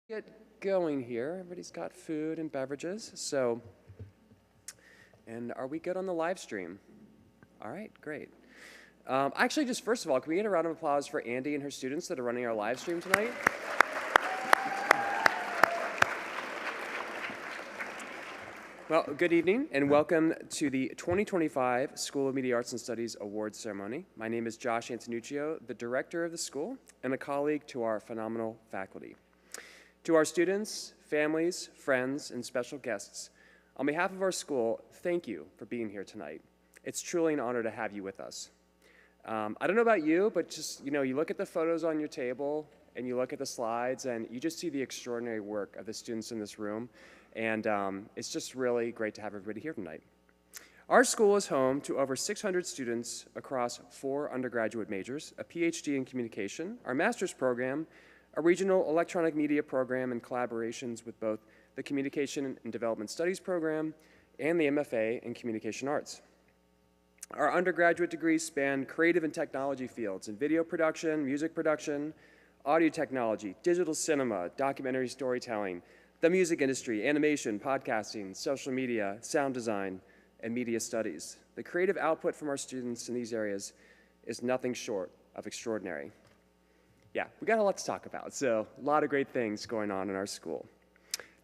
Get going here. Everybody's got food and beverages. And are we good on the live stream? All right, great. Actually, just first of all, can we get a round of applause for Andy and her students that are running our live stream tonight? Well, good evening and welcome to the 2025 School of Media Arts and Studies Awards Ceremony. My name is Josh Antonuccio, the director of the school and a colleague to our phenomenal faculty. To our students, families, friends, and special guests, on behalf of our school, thank you for being here tonight. It's truly an honor to have you with us. I don't know about you, but just, you look at the photos on your table and you look at the slides and you just see the extraordinary work of the students in this room. And it's just really great to have everybody here tonight. Our school is home to over 600 students across 4 undergraduate majors, a PhD in communication, our master's program, a regional electronic media program in collaborations with both the Communication and Development Studies program and the MFA in Communication Arts. Our undergraduate degrees span creative and technology fields in video production, music production, audio technology, digital cinema, documentary storytelling, the music industry, animation, podcasting, social media, sound design, and media studies. The creative output from our students in these areas is nothing short of extraordinary. Yeah, we got a lot to talk about, so a lot of great things going on in our school.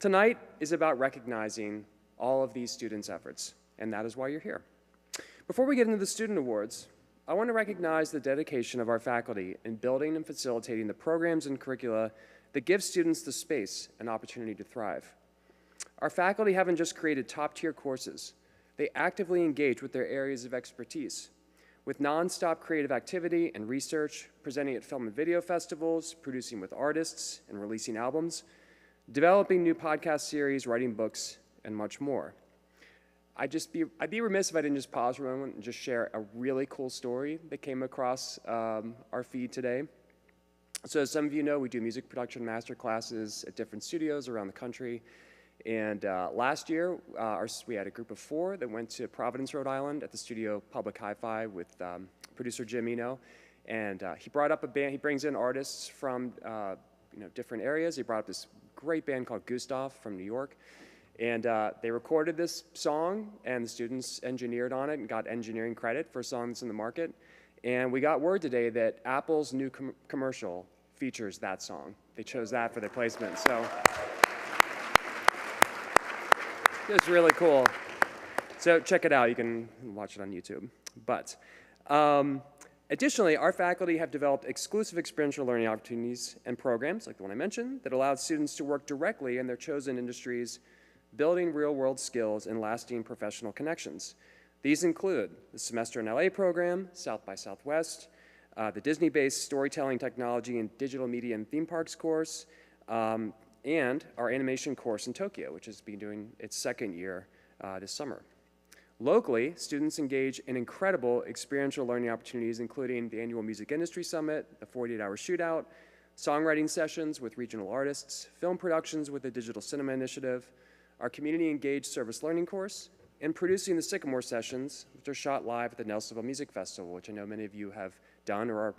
Tonight is about recognizing all of these students' efforts, and that is why you're here. Before we get into the student awards, I want to recognize the dedication of our faculty in building and facilitating the programs and curricula that give students the space and opportunity to thrive. Our faculty haven't just created top-tier courses, they actively engage with their areas of expertise, with nonstop creative activity and research, presenting at film and video festivals, producing with artists and releasing albums, developing new podcast series, writing books, and much more. I'd be remiss if I didn't just pause for a moment and just share a really cool story that came across our feed today. So as some of you know, we do music production master classes at different studios around the country. And last year, we had a group of 4 that went to Providence, Rhode Island at the studio Public Hi-Fi with producer Jim Eno. And he brought up a band. He brings in artists from different areas. He brought up this great band called Gustav from New York. And they recorded this song, and the students engineered on it and got engineering credit for a song that's in the market. And we got word today that Apple's new commercial features that song. They chose that for their placement. So it's really cool. So check it out. You can watch it on YouTube. But additionally, our faculty have developed exclusive experiential learning opportunities and programs, like the one I mentioned, that allow students to work directly in their chosen industries, building real-world skills and lasting professional connections. These include the Semester in LA program, South by Southwest, the Disney-based Storytelling Technology and Digital Media and Theme Parks course, and our animation course in Tokyo, which has been doing its 2nd year this summer. Locally, students engage in incredible experiential learning opportunities, including the annual Music Industry Summit, the 48-hour shootout, songwriting sessions with regional artists, film productions with the Digital Cinema Initiative, our Community Engaged Service Learning course, and producing the Sycamore sessions, which are shot live at the Nelsonville Music Festival, which I know many of you have done or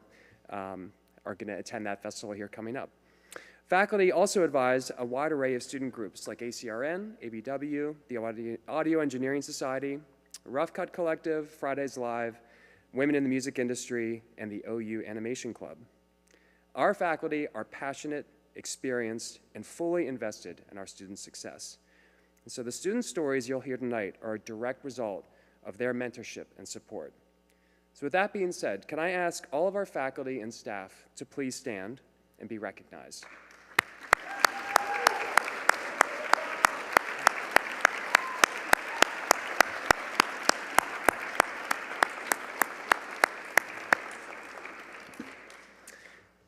are going to attend that festival here coming up. Faculty also advise a wide array of student groups like ACRN, ABW, the Audio Engineering Society, Rough Cut Collective, Fridays Live, Women in the Music Industry, and the OU Animation Club. Our faculty are passionate, experienced, and fully invested in our students' success. And so the student stories you'll hear tonight are a direct result of their mentorship and support. So with that being said, can I ask all of our faculty and staff to please stand and be recognized?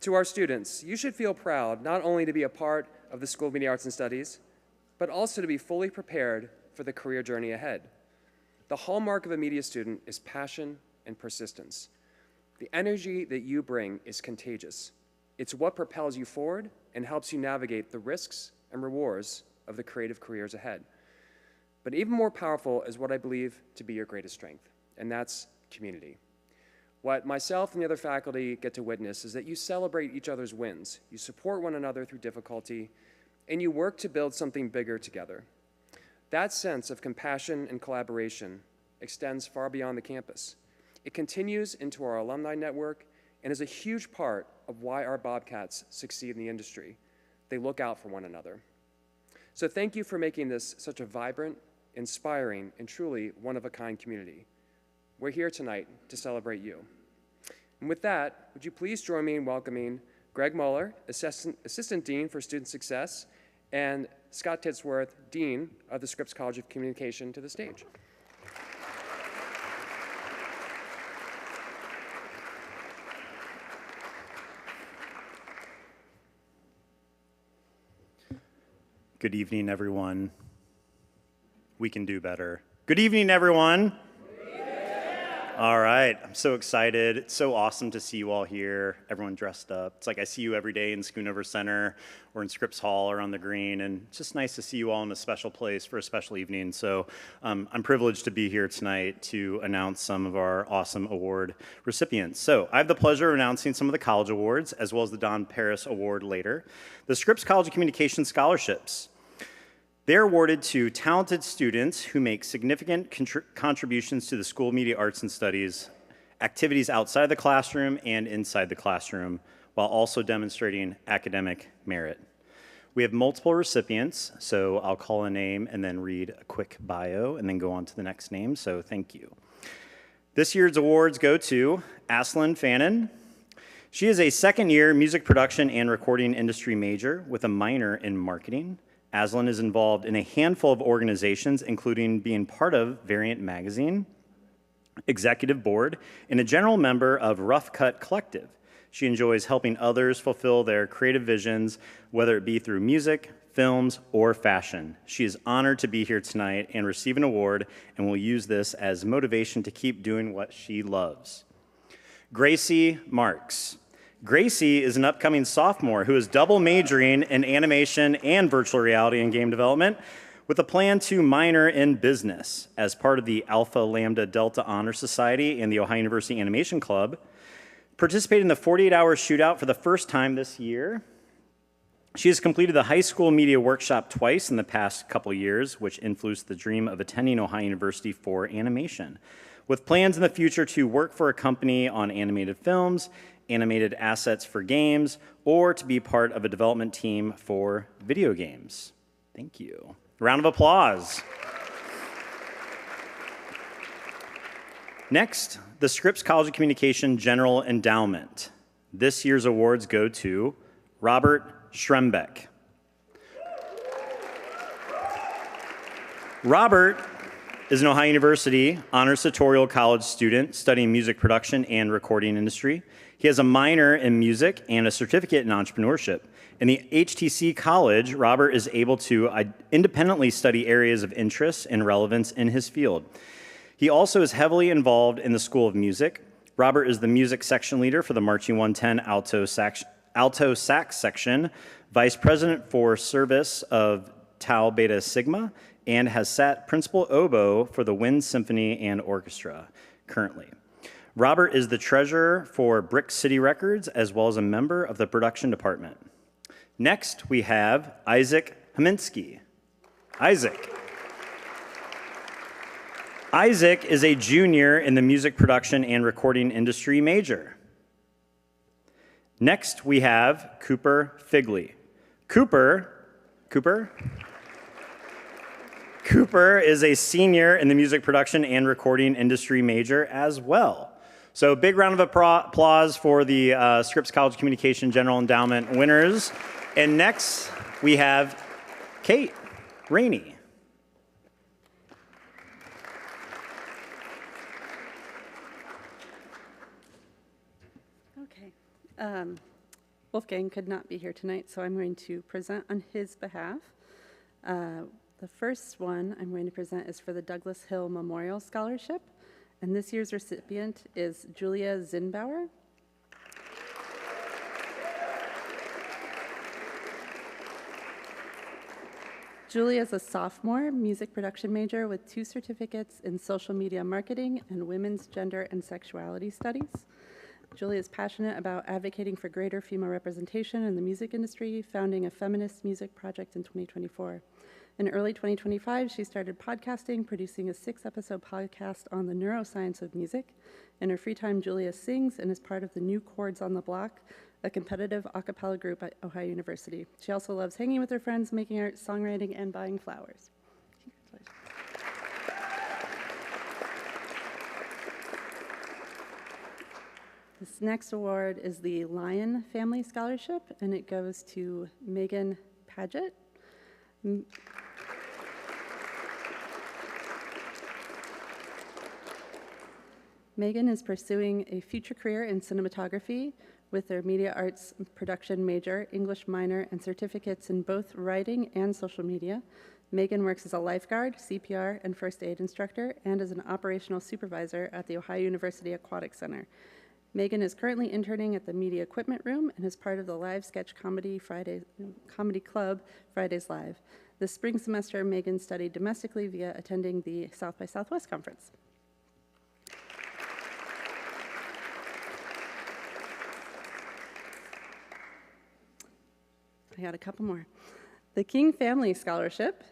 To our students, you should feel proud not only to be a part of the School of Media Arts and Studies, but also to be fully prepared for the career journey ahead. The hallmark of a media student is passion and persistence. The energy that you bring is contagious. It's what propels you forward and helps you navigate the risks and rewards of the creative careers ahead. But even more powerful is what I believe to be your greatest strength, and that's community. What myself and the other faculty get to witness is that you celebrate each other's wins. You support one another through difficulty, and you work to build something bigger together. That sense of compassion and collaboration extends far beyond the campus. It continues into our alumni network and is a huge part of why our Bobcats succeed in the industry. They look out for one another. So thank you for making this such a vibrant, inspiring, and truly one-of-a-kind community. We're here tonight to celebrate you. And with that, would you please join me in welcoming Greg Mueller, Assistant Dean for Student Success, and Scott Titsworth, Dean of the Scripps College of Communication, to the stage. Good evening, everyone. We can do better. Good evening, everyone. All right, I'm so excited. It's so awesome to see you all here, everyone dressed up. It's like I see you every day in Schoonover Center or in Scripps Hall or on the green, and it's just nice to see you all in a special place for a special evening. So I'm privileged to be here tonight to announce some of our awesome award recipients. So I have the pleasure of announcing some of the college awards, as well as the Don Paris Award later. The Scripps College of Communication Scholarships. They're awarded to talented students who make significant contributions to the School of Media Arts and Studies, activities outside the classroom and inside the classroom, while also demonstrating academic merit. We have multiple recipients, so I'll call a name and then read a quick bio and then go on to the next name, so thank you. This year's awards go to Aslan Fannin. She is a second-year music production and recording industry major with a minor in marketing. Aslan is involved in a handful of organizations, including being part of Variant Magazine, executive board, and a general member of Rough Cut Collective. She enjoys helping others fulfill their creative visions, whether it be through music, films, or fashion. She is honored to be here tonight and receive an award, and will use this as motivation to keep doing what she loves. Gracie Marks. Gracie is an upcoming sophomore who is double majoring in animation and virtual reality and game development with a plan to minor in business as part of the Alpha Lambda Delta Honor Society and the Ohio University Animation Club. Participated in the 48-hour shootout for the first time this year. She has completed the high school media workshop twice in the past couple years, which influenced the dream of attending Ohio University for animation, with plans in the future to work for a company on animated films, animated assets for games, or to be part of a development team for video games. Thank you. Round of applause. Next, the Scripps College of Communication General Endowment. This year's awards go to Robert Schrembeck. Robert is an Ohio University honors tutorial college student studying music production and recording industry. He has a minor in music and a certificate in entrepreneurship. In the HTC College, Robert is able to independently study areas of interest and relevance in his field. He also is heavily involved in the School of Music. Robert is the music section leader for the Marching 110 alto sax section, vice president for service of Tau Beta Sigma, and has sat principal oboe for the Wind Symphony and Orchestra currently. Robert is the treasurer for Brick City Records, as well as a member of the production department. Next, we have Isaac Haminsky. Isaac is a junior in the music production and recording industry major. Next, we have Cooper Figley. Cooper is a senior in the music production and recording industry major as well. So big round of applause for the Scripps College Communication General Endowment winners. And next, we have Kate Rainey. Okay. Wolfgang could not be here tonight, so I'm going to present on his behalf. The first one I'm going to present is for the Douglas Hill Memorial Scholarship, and this year's recipient is Julia Zinbauer. Julia is a sophomore music production major with 2 certificates in social media marketing and women's gender and sexuality studies. Julie is passionate about advocating for greater female representation in the music industry, founding a feminist music project in 2024. In early 2025, she started podcasting, producing a 6-episode podcast on the neuroscience of music. In her free time, Julia sings and is part of the New Chords on the Block, a competitive a cappella group at Ohio University. She also loves hanging with her friends, making art, songwriting, and buying flowers. This next award is the Lyon Family Scholarship, and it goes to Megan Paget. Megan is pursuing a future career in cinematography with their media arts production major, English minor, and certificates in both writing and social media. Megan works as a lifeguard, CPR, and first aid instructor, and as an operational supervisor at the Ohio University Aquatic Center. Megan is currently interning at the Media Equipment Room and is part of the live sketch comedy club, Fridays Live. This spring semester, Megan studied domestically via attending the South by Southwest conference. I got a couple more. The King Family Scholarship,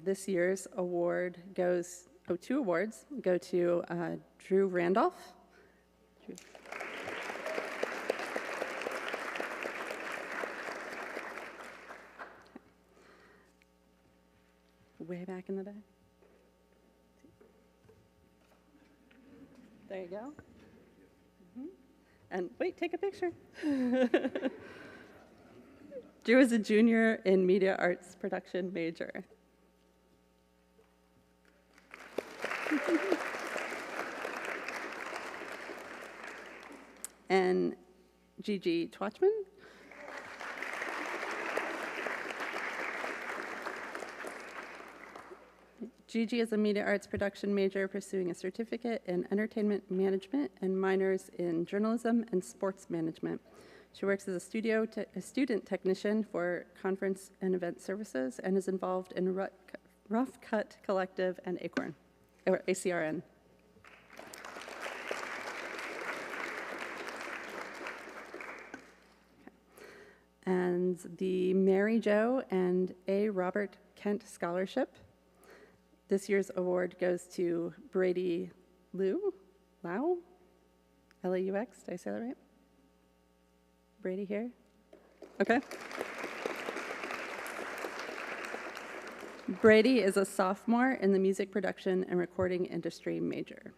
this year's award goes, 2 awards go to Drew Randolph. Way back in the day. There you go. And wait, take a picture. Drew is a junior in media arts production major. And Gigi Twatchman. Gigi is a media arts production major pursuing a certificate in entertainment management and minors in journalism and sports management. She works as a student technician for conference and event services and is involved in Rough Cut Collective and Acorn, or ACRN. And the Mary Jo and A. Robert Kent Scholarship. This year's award goes to Brady Lau, L-A-U-X, did I say that right? Brady here? Okay. Brady is a sophomore in the music production and recording industry major.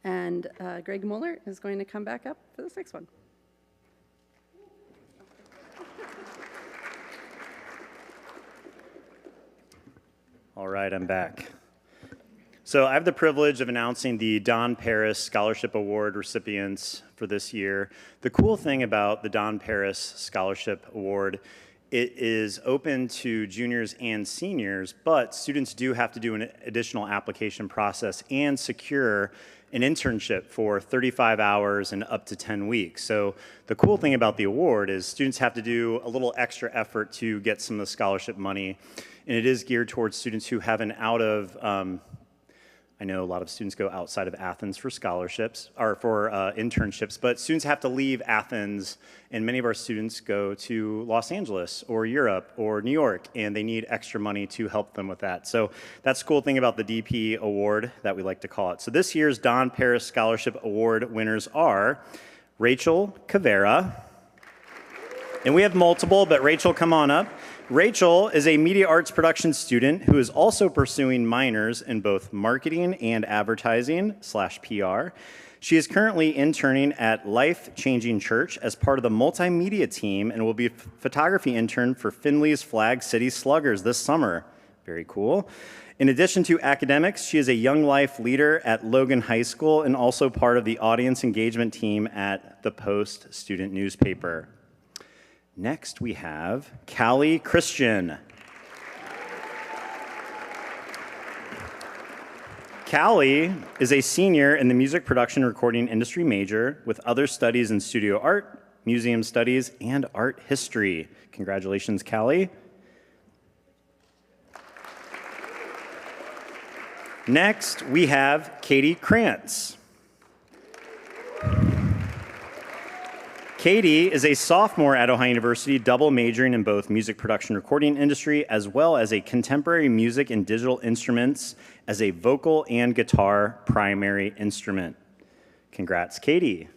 And Greg Mueller is going to come back up for this next one. All right, I'm back. So I have the privilege of announcing the Don Paris Scholarship Award recipients for this year. The cool thing about the Don Paris Scholarship Award, it is open to juniors and seniors, but students do have to do an additional application process and secure an internship for 35 hours and up to 10 weeks. So the cool thing about the award is students have to do a little extra effort to get some of the scholarship money. And it is geared towards students who have an I know a lot of students go outside of Athens for scholarships, or for internships, but students have to leave Athens, and many of our students go to Los Angeles or Europe or New York, and they need extra money to help them with that. So that's the cool thing about the DP Award that we like to call it. So this year's Don Paris Scholarship Award winners are Rachel Cavera, and we have multiple, but Rachel, come on up. Rachel is a media arts production student who is also pursuing minors in both marketing and advertising/PR. She is currently interning at Life Changing Church as part of the multimedia team and will be a photography intern for Findlay's Flag City Sluggers this summer. Very cool. In addition to academics, she is a Young Life leader at Logan High School and also part of the audience engagement team at the Post student newspaper. Next, we have Callie Christian. Callie is a senior in the music production recording industry major with other studies in studio art, museum studies, and art history. Congratulations, Callie. Next, we have Katie Krantz. Katie is a sophomore at Ohio University, double majoring in both music production recording industry as well as a contemporary music and digital instruments as a vocal and guitar primary instrument. Congrats, Katie.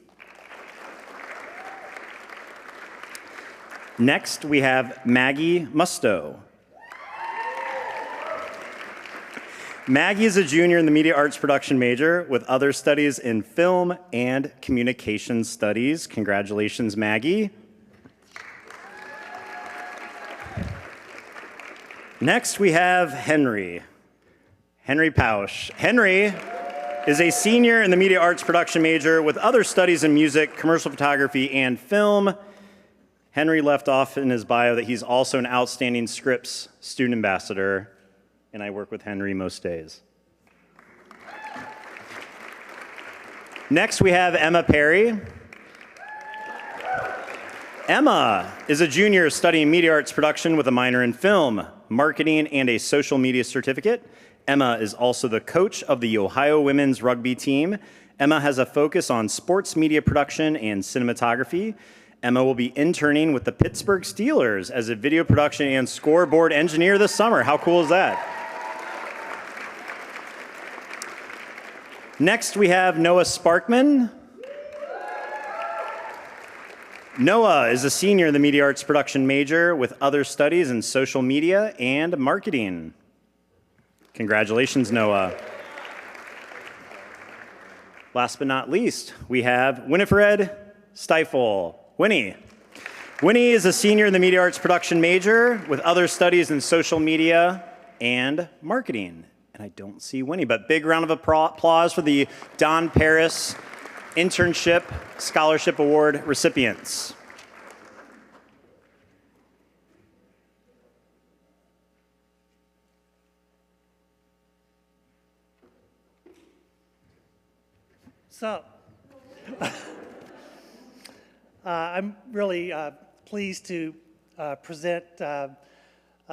Next, we have Maggie Musto. Maggie is a junior in the media arts production major with other studies in film and communication studies. Congratulations, Maggie. Next, we have Henry Pausch. Henry is a senior in the media arts production major with other studies in music, commercial photography, and film. Henry left off in his bio that he's also an outstanding Scripps student ambassador, and I work with Henry most days. Next, we have Emma Perry. Emma is a junior studying media arts production with a minor in film, marketing, and a social media certificate. Emma is also the coach of the Ohio women's rugby team. Emma has a focus on sports media production and cinematography. Emma will be interning with the Pittsburgh Steelers as a video production and scoreboard engineer this summer. How cool is that? Next, we have Noah Sparkman. Noah is a senior in the media arts production major with other studies in social media and marketing. Congratulations, Noah. Last but not least, we have Winifred Stifel. Winnie is a senior in the media arts production major with other studies in social media and marketing. And I don't see Winnie, but big round of applause for the Don Paris Internship Scholarship Award recipients. So, I'm really pleased to present a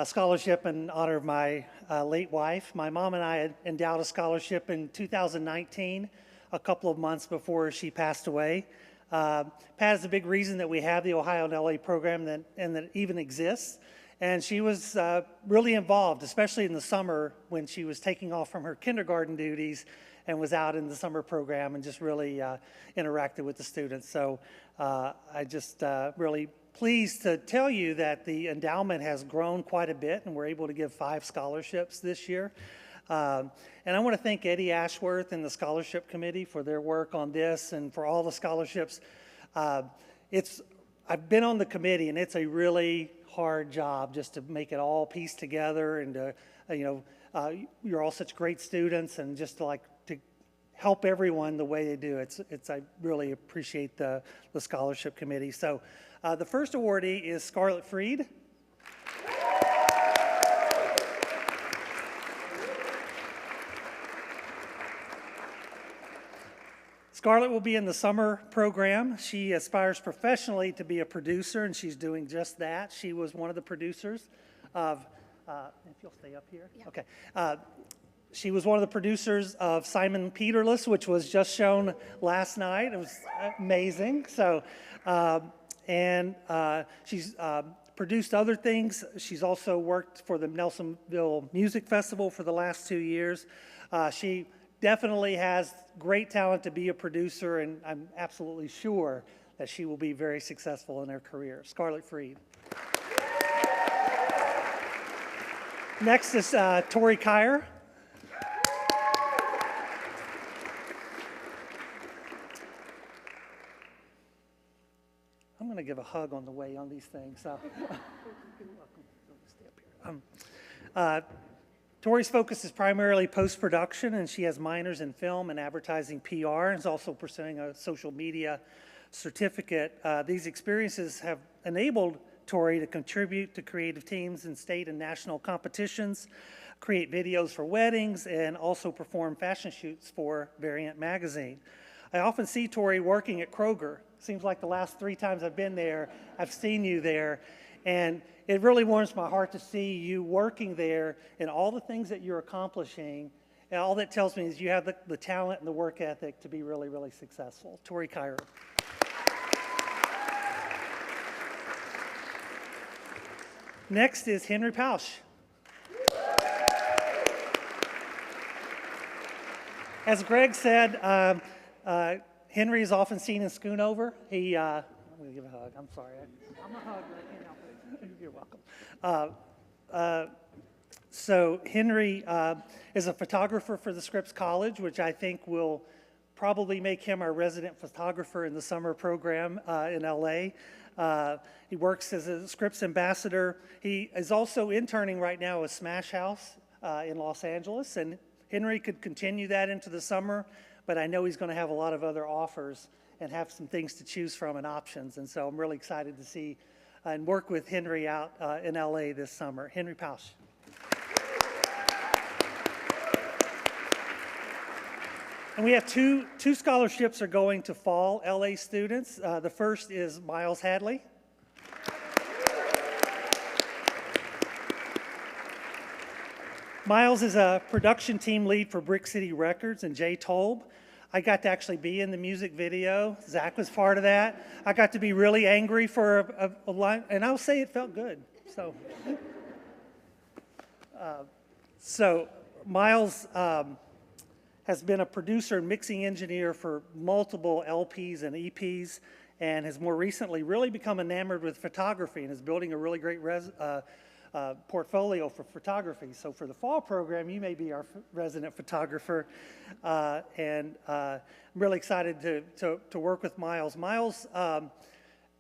scholarship in honor of my late wife. My mom and I had endowed a scholarship in 2019, a couple of months before she passed away. Pat is a big reason that we have the Ohio and LA program and that it even exists. And she was really involved, especially in the summer when she was taking off from her kindergarten duties and was out in the summer program and just really interacted with the students. So I just really pleased to tell you that the endowment has grown quite a bit, and we're able to give 5 scholarships this year. And I want to thank Eddie Ashworth and the scholarship committee for their work on this and for all the scholarships. I've been on the committee, and it's a really hard job just to make it all piece together, and to, you're all such great students, and just to help everyone the way they do. I really appreciate the scholarship committee. So the first awardee is Scarlett Freed. Scarlett will be in the summer program. She aspires professionally to be a producer, and she's doing just that. She was one of the producers of, if you'll stay up here. Yeah. Okay. She was one of the producers of Simon Peterless, which was just shown last night. It was amazing. So, she's produced other things. She's also worked for the Nelsonville Music Festival for the last 2 years. She definitely has great talent to be a producer, and I'm absolutely sure that she will be very successful in her career. Scarlett Freed. Next is Tori Kyer. I'm going to give a hug on the way on these things. So. Tori's focus is primarily post-production, and she has minors in film and advertising PR, and is also pursuing a social media certificate. These experiences have enabled Tori to contribute to creative teams in state and national competitions, create videos for weddings, and also perform fashion shoots for Variant magazine. I often see Tori working at Kroger. Seems like the last 3 times I've been there, I've seen you there. And it really warms my heart to see you working there and all the things that you're accomplishing. And all that tells me is you have the talent and the work ethic to be really, really successful. Tori Kyer. Next is Henry Pausch. As Greg said, Henry is often seen in Schoonover. I'm going to give a hug. I'm sorry. I'm a hug, but I can't help it. You're welcome. So Henry is a photographer for the Scripps College, which I think will probably make him our resident photographer in the summer program in LA. He works as a Scripps ambassador. He is also interning right now with Smash House in Los Angeles, and Henry could continue that into the summer, but I know he's going to have a lot of other offers and have some things to choose from and options, and so I'm really excited to see and work with Henry out in LA this summer. Henry Pausch. And we have two scholarships are going to fall LA students. The first is Miles Hadley. Miles is a production team lead for Brick City Records and Jay Tolb. I got to actually be in the music video. Zach was part of that. I got to be really angry for a line, and I'll say it felt good. So Miles has been a producer and mixing engineer for multiple LPs and EPs, and has more recently really become enamored with photography and is building a really great portfolio for photography. So for the fall program, you may be our resident photographer, and I'm really excited to work with Miles. Miles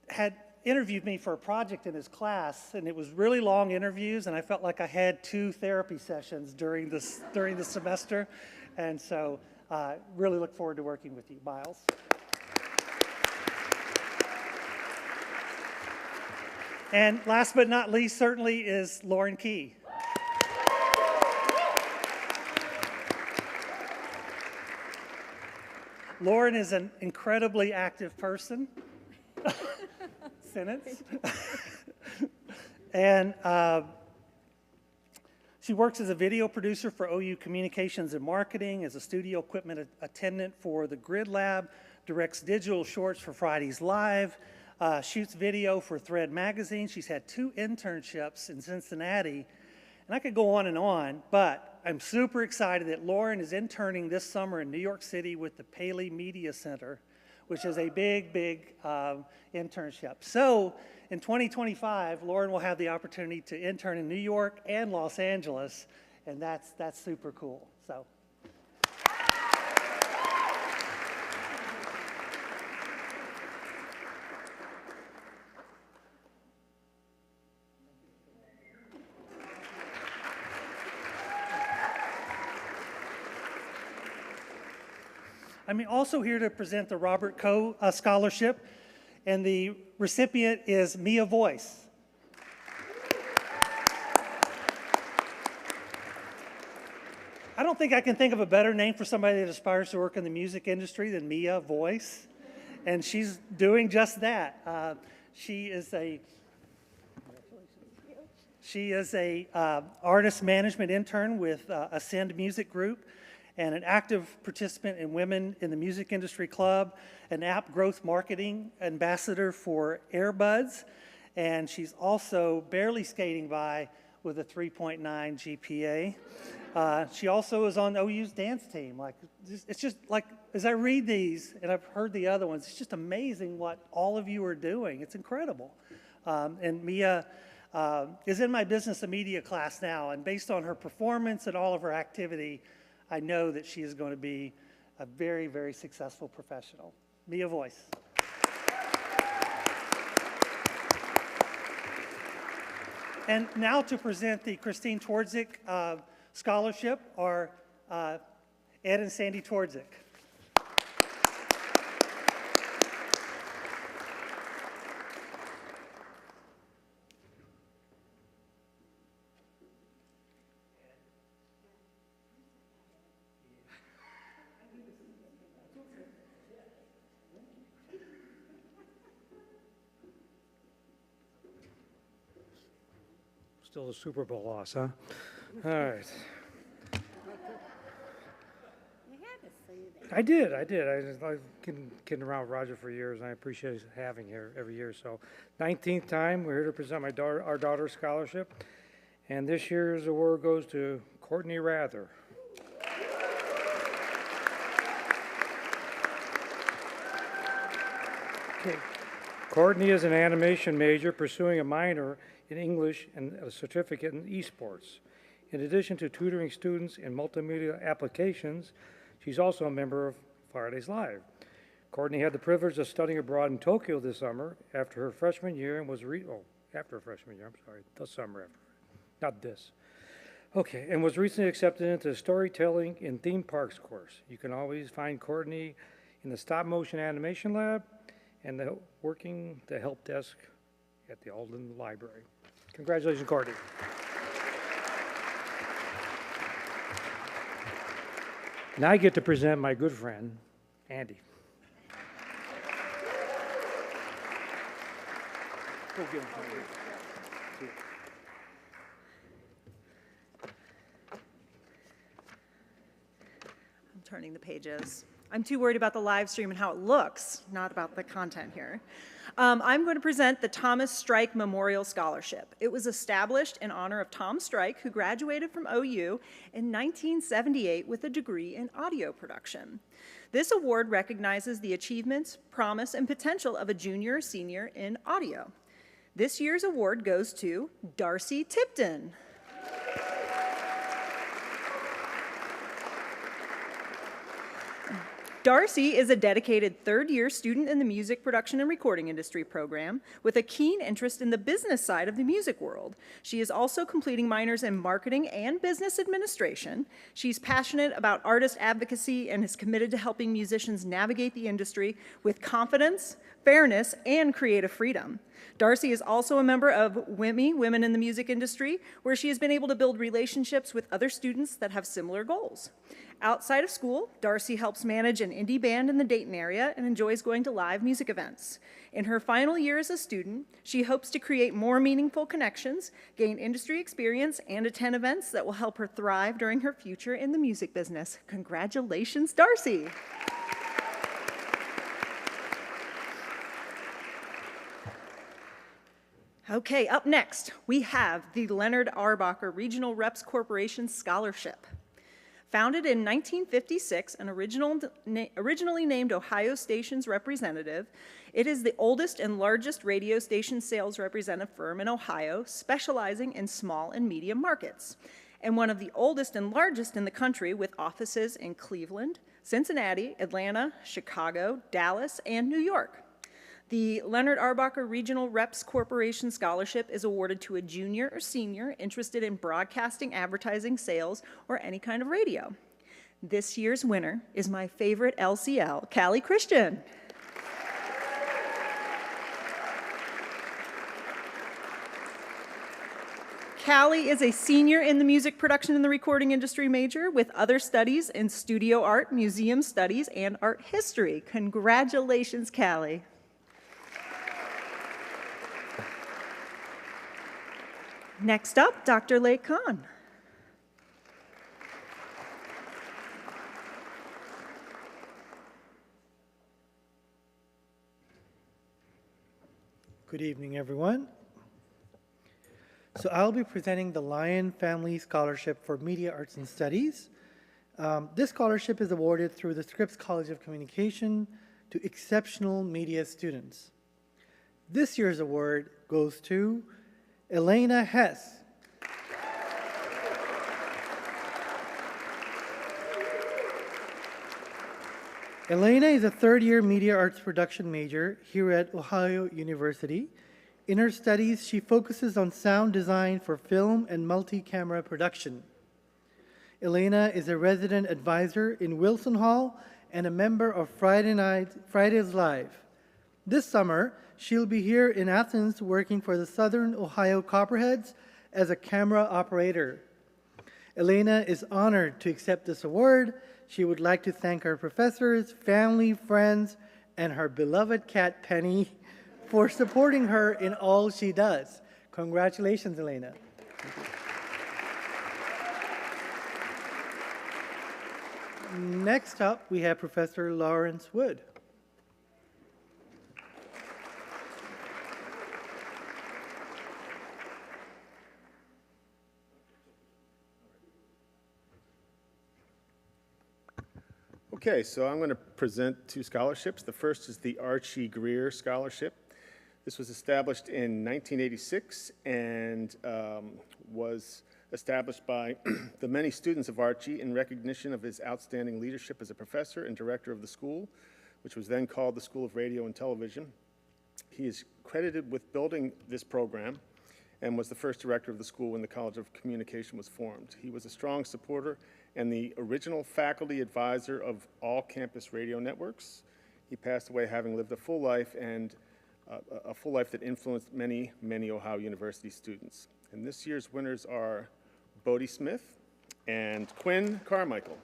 had interviewed me for a project in his class, and it was really long interviews, and I felt like I had 2 therapy sessions during the semester, and so really look forward to working with you, Miles. And last but not least, certainly, is Lauren Key. Lauren is an incredibly active person. Sentence. And she works as a video producer for OU Communications and Marketing, as a studio equipment attendant for the Grid Lab, directs digital shorts for Fridays Live, shoots video for Thread Magazine. She's had 2 internships in Cincinnati, and I could go on, but I'm super excited that Lauren is interning this summer in New York City with the Paley Media Center, which is a big internship. So in 2025, Lauren will have the opportunity to intern in New York and Los Angeles, and that's super cool. So. I'm also here to present the Robert Coe Scholarship, and the recipient is Mia Voice. I don't think I can think of a better name for somebody that aspires to work in the music industry than Mia Voice, and she's doing just that. She is a artist management intern with Ascend Music Group, and an active participant in Women in the Music Industry Club, an app growth marketing ambassador for Airbuds, and she's also barely skating by with a 3.9 GPA. She also is on OU's dance team. It's just like, as I read these, and I've heard the other ones, it's just amazing what all of you are doing. It's incredible. And Mia is in my business and media class now, and based on her performance and all of her activity, I know that she is going to be a very, very successful professional. Mia Voice. And now to present the Christine Twardzik Scholarship are Ed and Sandy Twardzik. Still a Super Bowl loss, huh? All right. You had to say that. I did. I've been kidding around with Roger for years, and I appreciate having here every year. So, 19th time, we're here to present our daughter's scholarship. And this year's award goes to Courtney Rather. Okay. Courtney is an animation major pursuing a minor in English and a certificate in esports. In addition to tutoring students in multimedia applications, she's also a member of Fridays Live. Courtney had the privilege of studying abroad in Tokyo this summer after her freshman year and was the summer after, not this. Okay, and was recently accepted into the Storytelling in Theme Parks course. You can always find Courtney in the Stop Motion Animation Lab and working the help desk at the Alden Library. Congratulations, Courtney. Now I get to present my good friend, Andy. Go get him. I'm turning the pages. I'm too worried about the live stream and how it looks, not about the content here. I'm going to present the Thomas Strike Memorial Scholarship. It was established in honor of Tom Strike, who graduated from OU in 1978 with a degree in audio production. This award recognizes the achievements, promise, and potential of a junior or senior in audio. This year's award goes to Darcy Tipton. Darcy is a dedicated third-year student in the music production and recording industry program with a keen interest in the business side of the music world. She is also completing minors in marketing and business administration. She's passionate about artist advocacy and is committed to helping musicians navigate the industry with confidence, fairness, and creative freedom. Darcy is also a member of WIMI, Women in the Music Industry, where she has been able to build relationships with other students that have similar goals. Outside of school, Darcy helps manage an indie band in the Dayton area and enjoys going to live music events. In her final year as a student, she hopes to create more meaningful connections, gain industry experience, and attend events that will help her thrive during her future in the music business. Congratulations, Darcy. Okay, up next, we have the Leonard Arbacher Regional Reps Corporation Scholarship. Founded in 1956 and originally named Ohio Stations Representative, it is the oldest and largest radio station sales representative firm in Ohio, specializing in small and medium markets, and one of the oldest and largest in the country with offices in Cleveland, Cincinnati, Atlanta, Chicago, Dallas, and New York. The Leonard Arbacher Regional Reps Corporation Scholarship is awarded to a junior or senior interested in broadcasting, advertising, sales, or any kind of radio. This year's winner is my favorite LCL, Callie Christian. Callie is a senior in the music production and the recording industry major with other studies in studio art, museum studies, and art history. Congratulations, Callie. Next up, Dr. Lake Khan. Good evening, everyone. So I'll be presenting the Lyon Family Scholarship for Media Arts and Studies. This scholarship is awarded through the Scripps College of Communication to exceptional media students. This year's award goes to Elena Hess. Elena is a third-year media arts production major here at Ohio University. In her studies, she focuses on sound design for film and multi-camera production. Elena is a resident advisor in Wilson Hall and a member of Fridays Live. This summer, she'll be here in Athens working for the Southern Ohio Copperheads as a camera operator. Elena is honored to accept this award. She would like to thank her professors, family, friends, and her beloved cat, Penny, for supporting her in all she does. Congratulations, Elena. Next up, we have Professor Lawrence Wood. Okay, so I'm going to present two scholarships. The first is the Archie Greer Scholarship. This was established in 1986 and was established by the many students of Archie in recognition of his outstanding leadership as a professor and director of the school, which was then called the School of Radio and Television. He is credited with building this program and was the first director of the school when the College of Communication was formed. He was a strong supporter and the original faculty advisor of all campus radio networks. He passed away having lived a full life and a full life that influenced many, many Ohio University students. And this year's winners are Bodie Smith and Quinn Carmichael.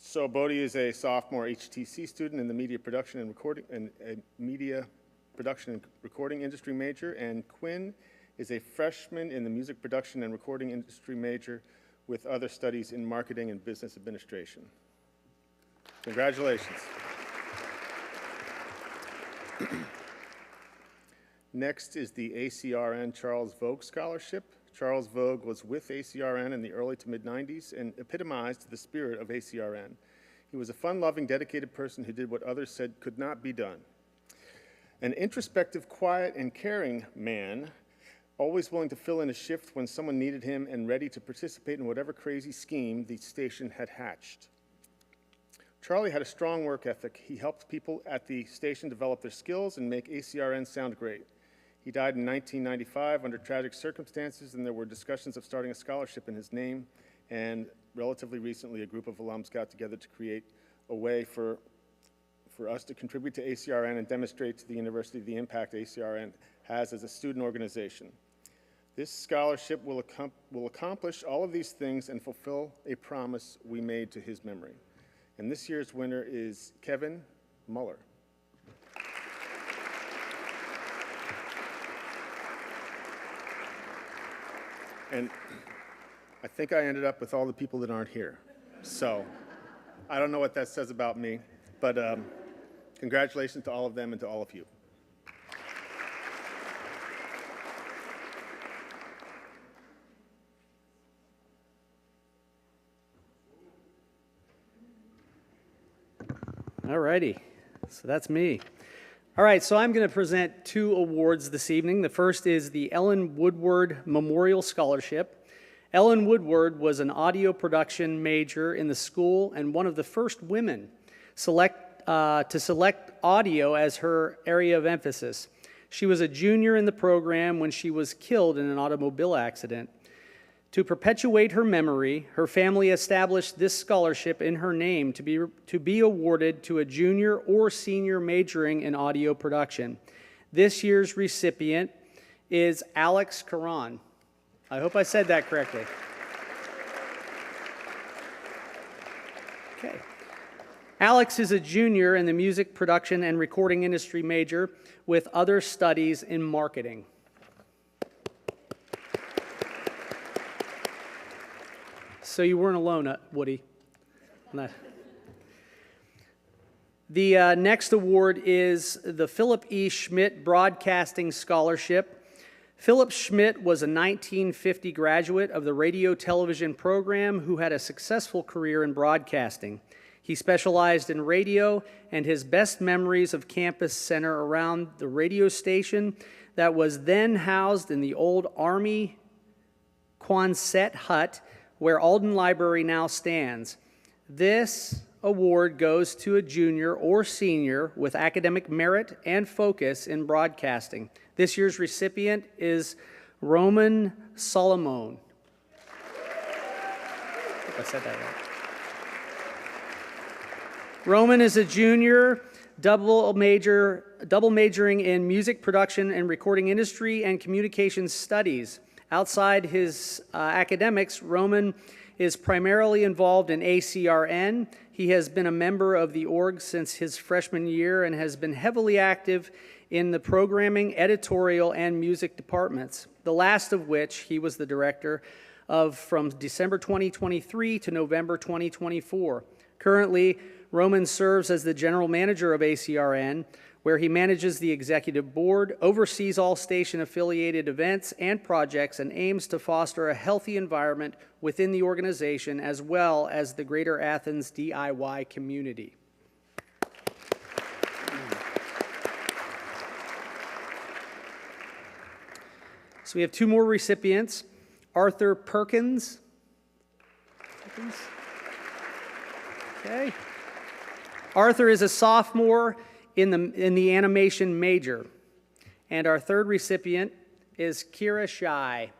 So Bodie is a sophomore HTC student in the media production and recording industry major, and Quinn is a freshman in the music production and recording industry major with other studies in marketing and business administration. Congratulations. Next is the ACRN Charles Vogue Scholarship. Charles Vogue was with ACRN in the early to mid-90s and epitomized the spirit of ACRN. He was a fun-loving, dedicated person who did what others said could not be done. An introspective, quiet, and caring man, always willing to fill in a shift when someone needed him and ready to participate in whatever crazy scheme the station had hatched. Charlie had a strong work ethic. He helped people at the station develop their skills and make ACRN sound great. He died in 1995 under tragic circumstances, and there were discussions of starting a scholarship in his name, and relatively recently a group of alums got together to create a way for us to contribute to ACRN and demonstrate to the university the impact ACRN has as a student organization. This scholarship will accomplish all of these things and fulfill a promise we made to his memory. And this year's winner is Kevin Muller. And I think I ended up with all the people that aren't here. So I don't know what that says about me, but congratulations to all of them and to all of you. All righty, so that's me. All right, so I'm going to present two awards this evening. The first is the Ellen Woodward Memorial Scholarship. Ellen Woodward was an audio production major in the school and one of the first women to select audio as her area of emphasis. She was a junior in the program when she was killed in an automobile accident. To perpetuate her memory, her family established this scholarship in her name to be awarded to a junior or senior majoring in audio production. This year's recipient is Alex Caron. I hope I said that correctly. Okay. Alex is a junior in the music production and recording industry major with other studies in marketing. So you weren't alone, Woody. No. The next award is the Philip E. Schmidt Broadcasting Scholarship. Philip Schmidt was a 1950 graduate of the radio television program who had a successful career in broadcasting. He specialized in radio, and his best memories of campus center around the radio station that was then housed in the old Army Quonset hut where Alden Library now stands. This award goes to a junior or senior with academic merit and focus in broadcasting. This year's recipient is Roman Solomon. I think I said that right. Roman is a junior, double majoring in music production and recording industry and communications studies. Outside his academics, Roman is primarily involved in ACRN. He has been a member of the org since his freshman year and has been heavily active in the programming, editorial, and music departments, the last of which he was the director of from December 2023 to November 2024. Currently, Roman serves as the general manager of ACRN, where he manages the executive board, oversees all station-affiliated events and projects, and aims to foster a healthy environment within the organization as well as the Greater Athens DIY community. So we have two more recipients. Arthur Perkins. Okay. Arthur is a sophomore in the animation major. And our third recipient is Kira Shai.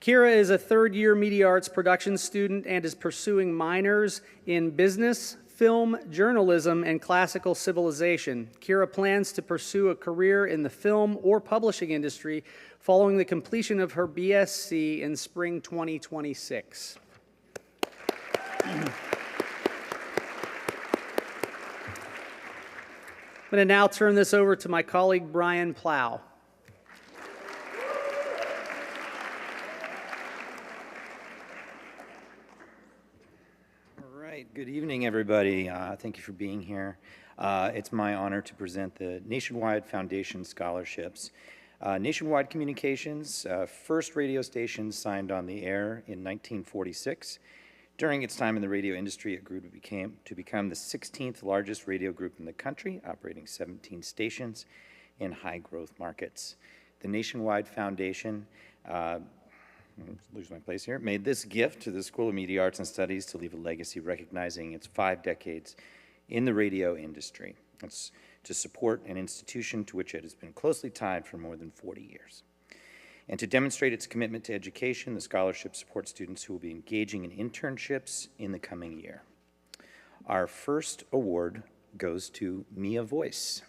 Kira is a third-year media arts production student and is pursuing minors in business, film, journalism, and classical civilization. Kira plans to pursue a career in the film or publishing industry following the completion of her BSc in spring 2026. I'm going to now turn this over to my colleague, Brian Plow. Good evening, everybody. Thank you for being here. It's my honor to present the Nationwide Foundation Scholarships. Nationwide Communications, first radio station signed on the air in 1946. During its time in the radio industry, it grew to become the 16th largest radio group in the country, operating 17 stations in high-growth markets. The Nationwide Foundation lose my place here, made this gift to the School of Media Arts and Studies to leave a legacy recognizing its 5 decades in the radio industry. It's to support an institution to which it has been closely tied for more than 40 years. And to demonstrate its commitment to education, the scholarship supports students who will be engaging in internships in the coming year. Our first award goes to Mia Voice.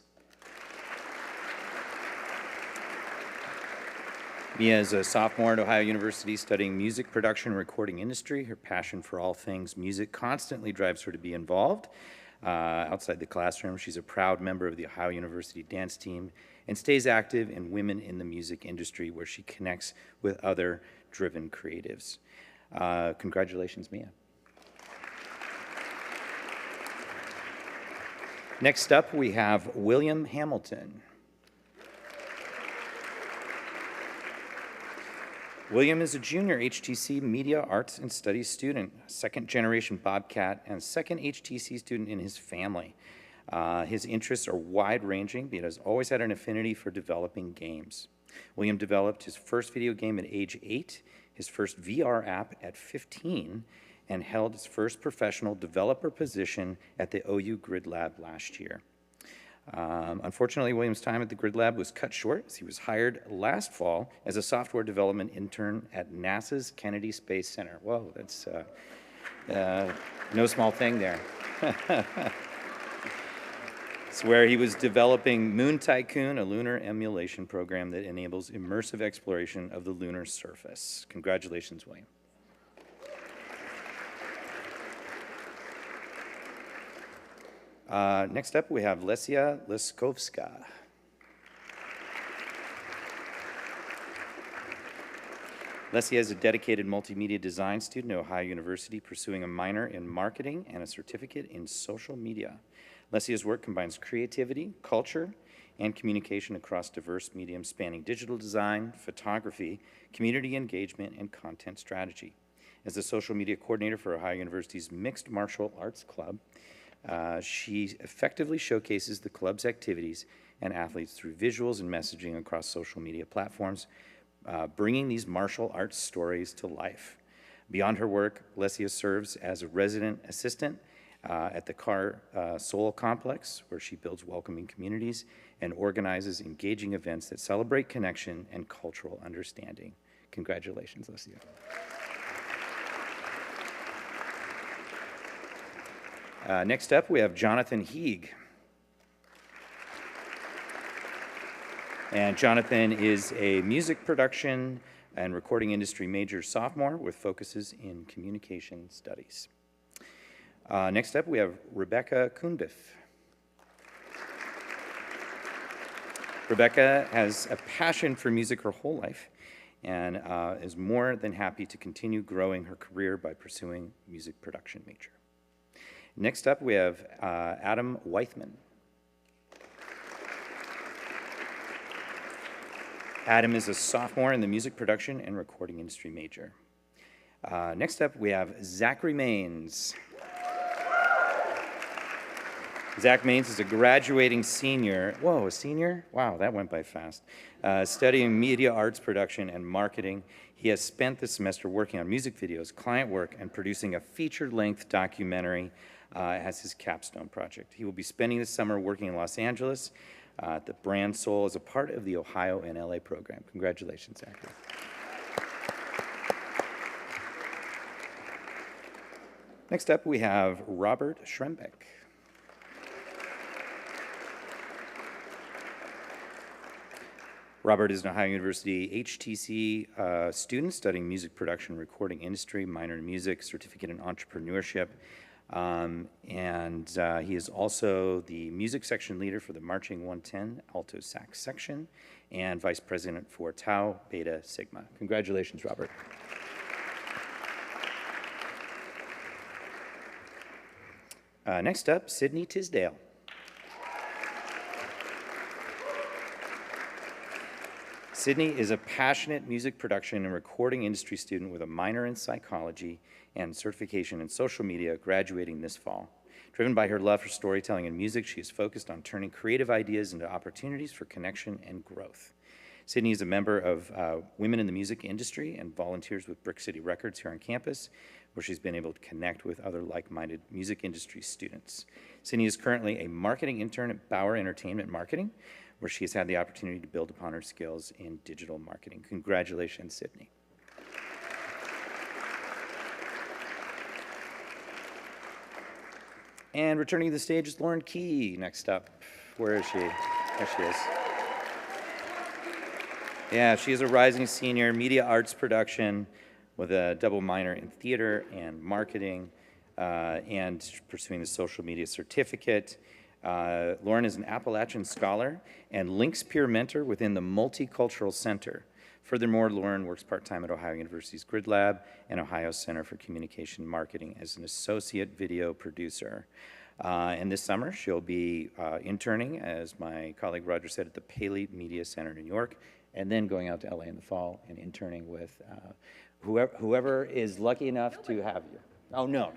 Mia is a sophomore at Ohio University studying music production and recording industry. Her passion for all things music constantly drives her to be involved. Outside the classroom, she's a proud member of the Ohio University dance team and stays active in Women in the Music Industry, where she connects with other driven creatives. Congratulations, Mia. Next up, we have William Hamilton. William is a junior HTC Media Arts and Studies student, second-generation Bobcat, and second HTC student in his family. His interests are wide-ranging, but he has always had an affinity for developing games. William developed his first video game at age 8, his first VR app at 15, and held his first professional developer position at the OU Grid Lab last year. Unfortunately, William's time at the Grid Lab was cut short as he was hired last fall as a software development intern at NASA's Kennedy Space Center. Whoa, that's no small thing there. It's where he was developing Moon Tycoon, a lunar emulation program that enables immersive exploration of the lunar surface. Congratulations, William. Next up, we have Lesia Leskovska. Lesia is a dedicated multimedia design student at Ohio University, pursuing a minor in marketing and a certificate in social media. Lesia's work combines creativity, culture, and communication across diverse mediums spanning digital design, photography, community engagement, and content strategy. As the social media coordinator for Ohio University's Mixed Martial Arts Club, she effectively showcases the club's activities and athletes through visuals and messaging across social media platforms, bringing these martial arts stories to life. Beyond her work, Lesia serves as a resident assistant at the Car Soul Complex, where she builds welcoming communities and organizes engaging events that celebrate connection and cultural understanding. Congratulations, Lesia. Next up, we have Jonathan Heeg. And Jonathan is a music production and recording industry major sophomore with focuses in communication studies. Next up, we have Rebecca Kundiff. Rebecca has a passion for music her whole life and is more than happy to continue growing her career by pursuing music production major. Next up, we have Adam Weithman. Adam is a sophomore in the music production and recording industry major. Next up, we have Zachary Maines. Zach Maines is a graduating senior. Whoa, a senior? Wow, that went by fast. Studying media arts production and marketing. He has spent this semester working on music videos, client work, and producing a feature-length documentary as his capstone project. He will be spending the summer working in Los Angeles at the Brand Soul as a part of the Ohio and LA program. Congratulations, Zachary. Next up, we have Robert Schrembeck. Robert is an Ohio University HTC student studying music production and recording industry, minor in music, certificate in entrepreneurship. He is also the music section leader for the Marching 110 Alto Sax section and vice president for Tau Beta Sigma. Congratulations, Robert. Next up, Sydney Tisdale. Sydney is a passionate music production and recording industry student with a minor in psychology and certification in social media, graduating this fall. Driven by her love for storytelling and music, she is focused on turning creative ideas into opportunities for connection and growth. Sydney is a member of Women in the Music Industry and volunteers with Brick City Records here on campus, where she's been able to connect with other like-minded music industry students. Sydney is currently a marketing intern at Bauer Entertainment Marketing, where she has had the opportunity to build upon her skills in digital marketing. Congratulations, Sydney. And returning to the stage is Lauren Key next up. Where is she? There she is. Yeah, she is a rising senior, media arts production with a double minor in theater and marketing and pursuing the social media certificate. Lauren is an Appalachian scholar and Links peer mentor within the Multicultural Center. Furthermore, Lauren works part-time at Ohio University's Grid Lab and Ohio Center for Communication Marketing as an associate video producer. And this summer, she'll be interning, as my colleague Roger said, at the Paley Media Center in New York, and then going out to LA in the fall and interning with whoever is lucky enough to have you. Oh, no.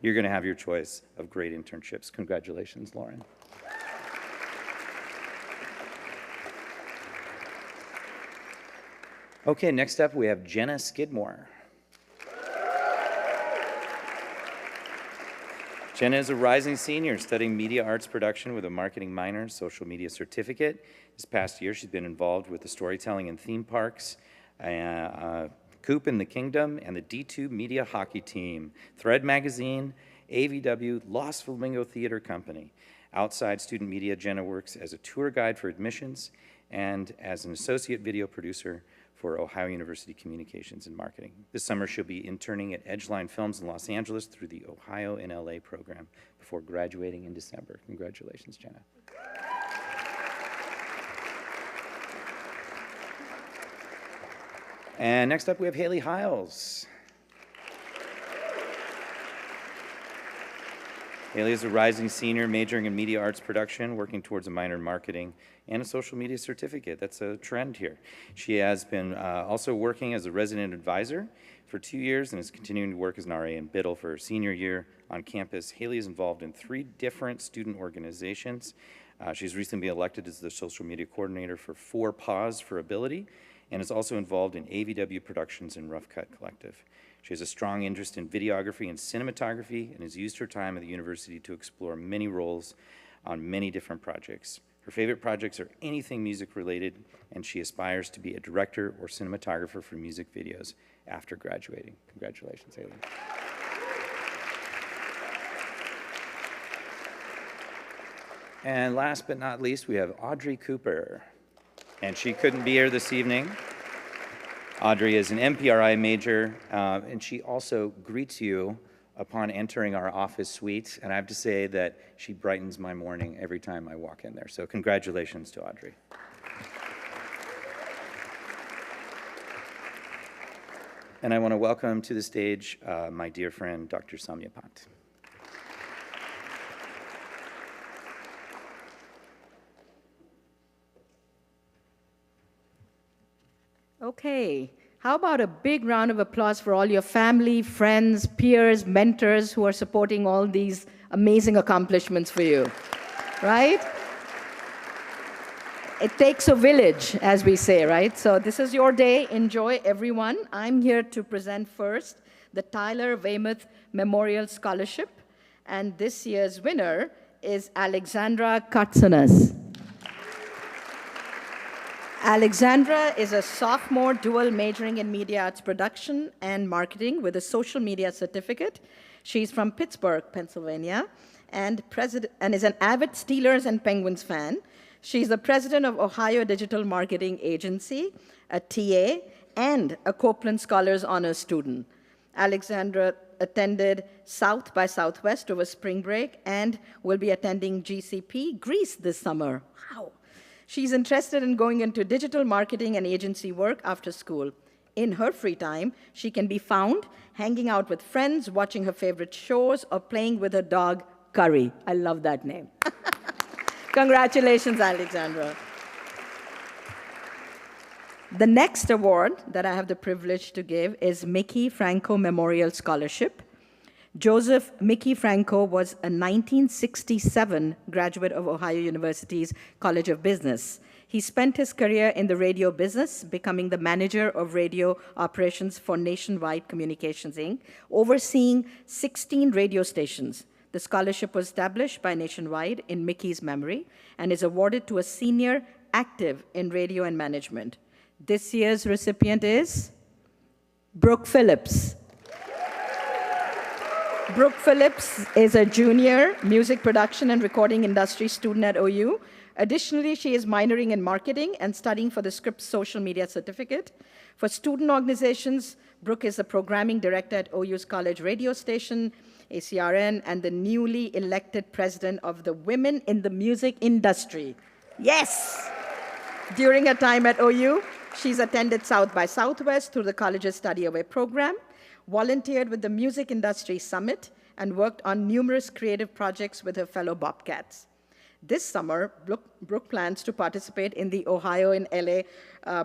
You're going to have your choice of great internships. Congratulations, Lauren. Okay, next up we have Jenna Skidmore. Jenna is a rising senior studying media arts production with a marketing minor and social media certificate. This past year, she's been involved with the storytelling and theme parks, Coop in the Kingdom, and the D2 Media Hockey Team, Thread Magazine, AVW, Los Flamingo Theater Company. Outside student media, Jenna works as a tour guide for admissions and as an associate video producer for Ohio University Communications and Marketing. This summer, she'll be interning at Edgeline Films in Los Angeles through the Ohio and LA program before graduating in December. Congratulations, Jenna. And next up, we have Haley Hiles. Haley is a rising senior majoring in media arts production, working towards a minor in marketing and a social media certificate. That's a trend here. She has been also working as a resident advisor for 2 years and is continuing to work as an RA in Biddle for her senior year on campus. Haley is involved in 3 different student organizations. She's recently been elected as the social media coordinator for 4 Paws for Ability and is also involved in AVW Productions and Rough Cut Collective. She has a strong interest in videography and cinematography and has used her time at the university to explore many roles on many different projects. Her favorite projects are anything music related, and she aspires to be a director or cinematographer for music videos after graduating. Congratulations, Haley. And last but not least, we have Audrey Cooper. And she couldn't be here this evening. Audrey is an MPRI major, and she also greets you upon entering our office suite, and I have to say that she brightens my morning every time I walk in there. So congratulations to Audrey. And I want to welcome to the stage my dear friend, Dr. Samya Pant. Okay, how about a big round of applause for all your family, friends, peers, mentors who are supporting all these amazing accomplishments for you, right? It takes a village, as we say, right? So this is your day. Enjoy, everyone. I'm here to present first the Tyler Weymouth Memorial Scholarship, and this year's winner is Alexandra Katsanas. Alexandra is a sophomore dual majoring in media arts production and marketing with a social media certificate. She's from Pittsburgh, Pennsylvania, and is an avid Steelers and Penguins fan. She's the president of Ohio Digital Marketing Agency, a TA, and a Copeland Scholars Honors student. Alexandra attended South by Southwest over spring break and will be attending GCP Greece this summer. Wow. She's interested in going into digital marketing and agency work after school. In her free time, she can be found hanging out with friends, watching her favorite shows, or playing with her dog, Curry. I love that name. Congratulations, Alexandra. The next award that I have the privilege to give is Mickey Franco Memorial Scholarship. Joseph Mickey Franco was a 1967 graduate of Ohio University's College of Business. He spent his career in the radio business, becoming the manager of radio operations for Nationwide Communications, Inc., overseeing 16 radio stations. The scholarship was established by Nationwide in Mickey's memory and is awarded to a senior active in radio and management. This year's recipient is Brooke Phillips. Brooke Phillips is a junior music production and recording industry student at OU. Additionally, she is minoring in marketing and studying for the Scripps Social Media Certificate. For student organizations, Brooke is the programming director at OU's college radio station, ACRN, and the newly elected president of the Women in the Music Industry. Yes! During her time at OU, she's attended South by Southwest through the college's Study Away program, volunteered with the Music Industry Summit, and worked on numerous creative projects with her fellow Bobcats. This summer, Brooke plans to participate in the Ohio in LA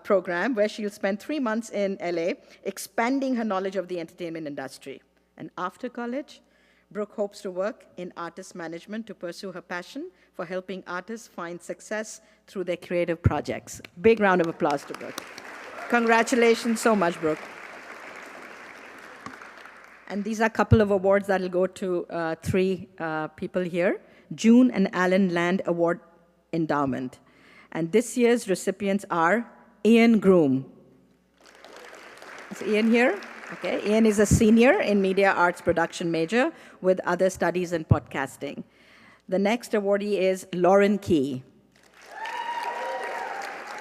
program, where she'll spend 3 months in LA, expanding her knowledge of the entertainment industry. And after college, Brooke hopes to work in artist management to pursue her passion for helping artists find success through their creative projects. Big round of applause to Brooke. Congratulations so much, Brooke. And these are a couple of awards that will go to 3 people here. June and Alan Land Award Endowment. And this year's recipients are Ian Groom. Is Ian here? Okay, Ian is a senior in media arts production major with other studies in podcasting. The next awardee is Lauren Key.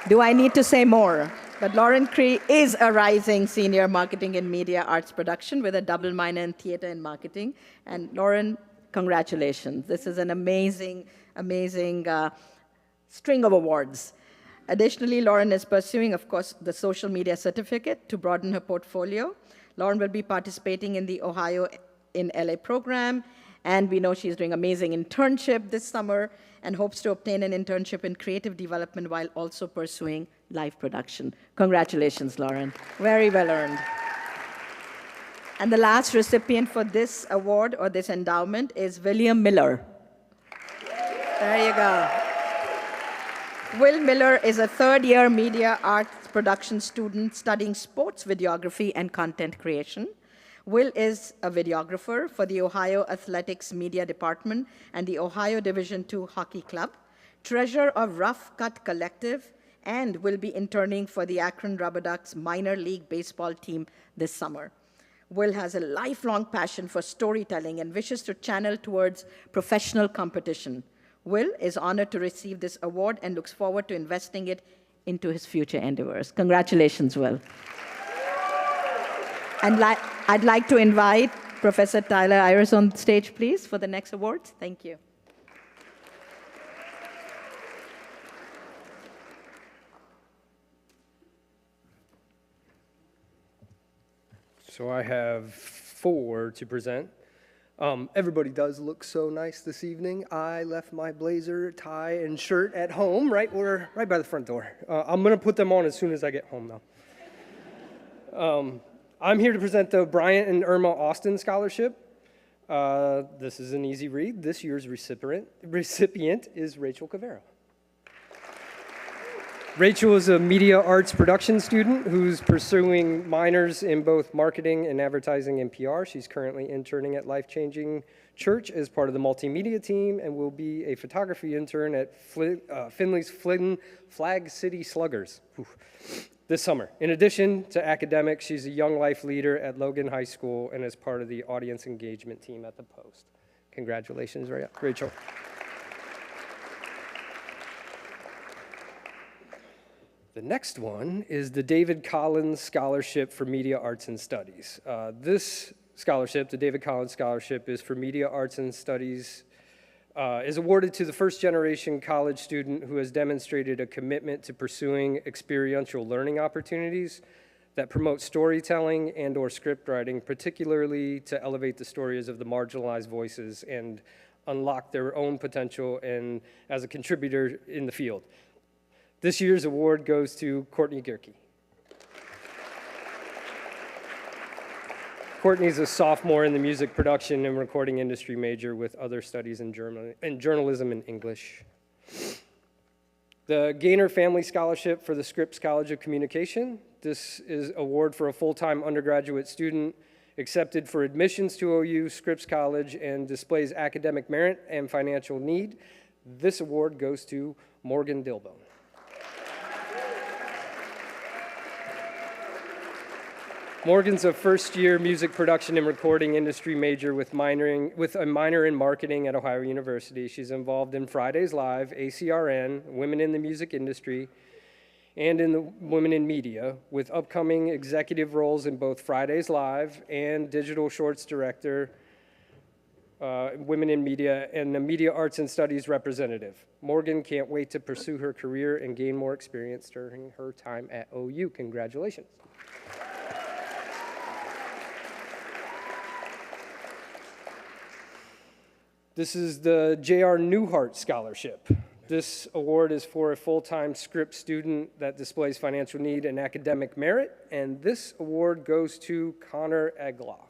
Do I need to say more? But Lauren Key is a rising senior marketing and media arts production with a double minor in theater and marketing. And Lauren, congratulations. This is an amazing, amazing string of awards. Additionally, Lauren is pursuing, of course, the social media certificate to broaden her portfolio. Lauren will be participating in the Ohio in LA program, and we know she's doing amazing internship this summer and hopes to obtain an internship in creative development while also pursuing live production. Congratulations, Lauren. Very well earned. And the last recipient for this award or this endowment is William Miller. There you go. Will Miller is a third-year media arts production student studying sports videography and content creation. Will is a videographer for the Ohio Athletics Media Department and the Ohio Division II Hockey Club, treasurer of Rough Cut Collective, and will be interning for the Akron Rubber Ducks minor league baseball team this summer. Will has a lifelong passion for storytelling and wishes to channel towards professional competition. Will is honored to receive this award and looks forward to investing it into his future endeavors. Congratulations, Will. And I'd like to invite Professor Tyler Iris on stage, please, for the next awards. Thank you. So I have 4 to present. Everybody does look so nice this evening. I left my blazer, tie, and shirt at home, right by the front door. I'm going to put them on as soon as I get home, though. I'm here to present the Bryant and Irma Austin Scholarship. This is an easy read. This year's recipient is Rachel Cavero. Rachel is a media arts production student who's pursuing minors in both marketing and advertising and PR. She's currently interning at Life Changing Church as part of the multimedia team and will be a photography intern at Findlay's Flynn Flag City Sluggers this summer. In addition to academics, she's a young life leader at Logan High School and is part of the audience engagement team at the Post. Congratulations, Rachel. The next one is the David Collins Scholarship for Media Arts and Studies. This scholarship, the David Collins Scholarship, is for media arts and studies, is awarded to the first-generation college student who has demonstrated a commitment to pursuing experiential learning opportunities that promote storytelling and/or script writing, particularly to elevate the stories of the marginalized voices and unlock their own potential and as a contributor in the field. This year's award goes to Courtney Gierke. Courtney's a sophomore in the music production and recording industry major with other studies in journalism and English. The Gaynor Family Scholarship for the Scripps College of Communication. This is an award for a full-time undergraduate student accepted for admissions to OU, Scripps College, and displays academic merit and financial need. This award goes to Morgan Dilbone. Morgan's a first-year music production and recording industry major with a minor in marketing at Ohio University. She's involved in Fridays Live, ACRN, Women in the Music Industry, and in the Women in Media, with upcoming executive roles in both Fridays Live and Digital Shorts Director, Women in Media, and the Media Arts and Studies representative. Morgan can't wait to pursue her career and gain more experience during her time at OU. Congratulations. This is the J.R. Newhart Scholarship. This award is for a full-time script student that displays financial need and academic merit, and this award goes to Connor Egloff.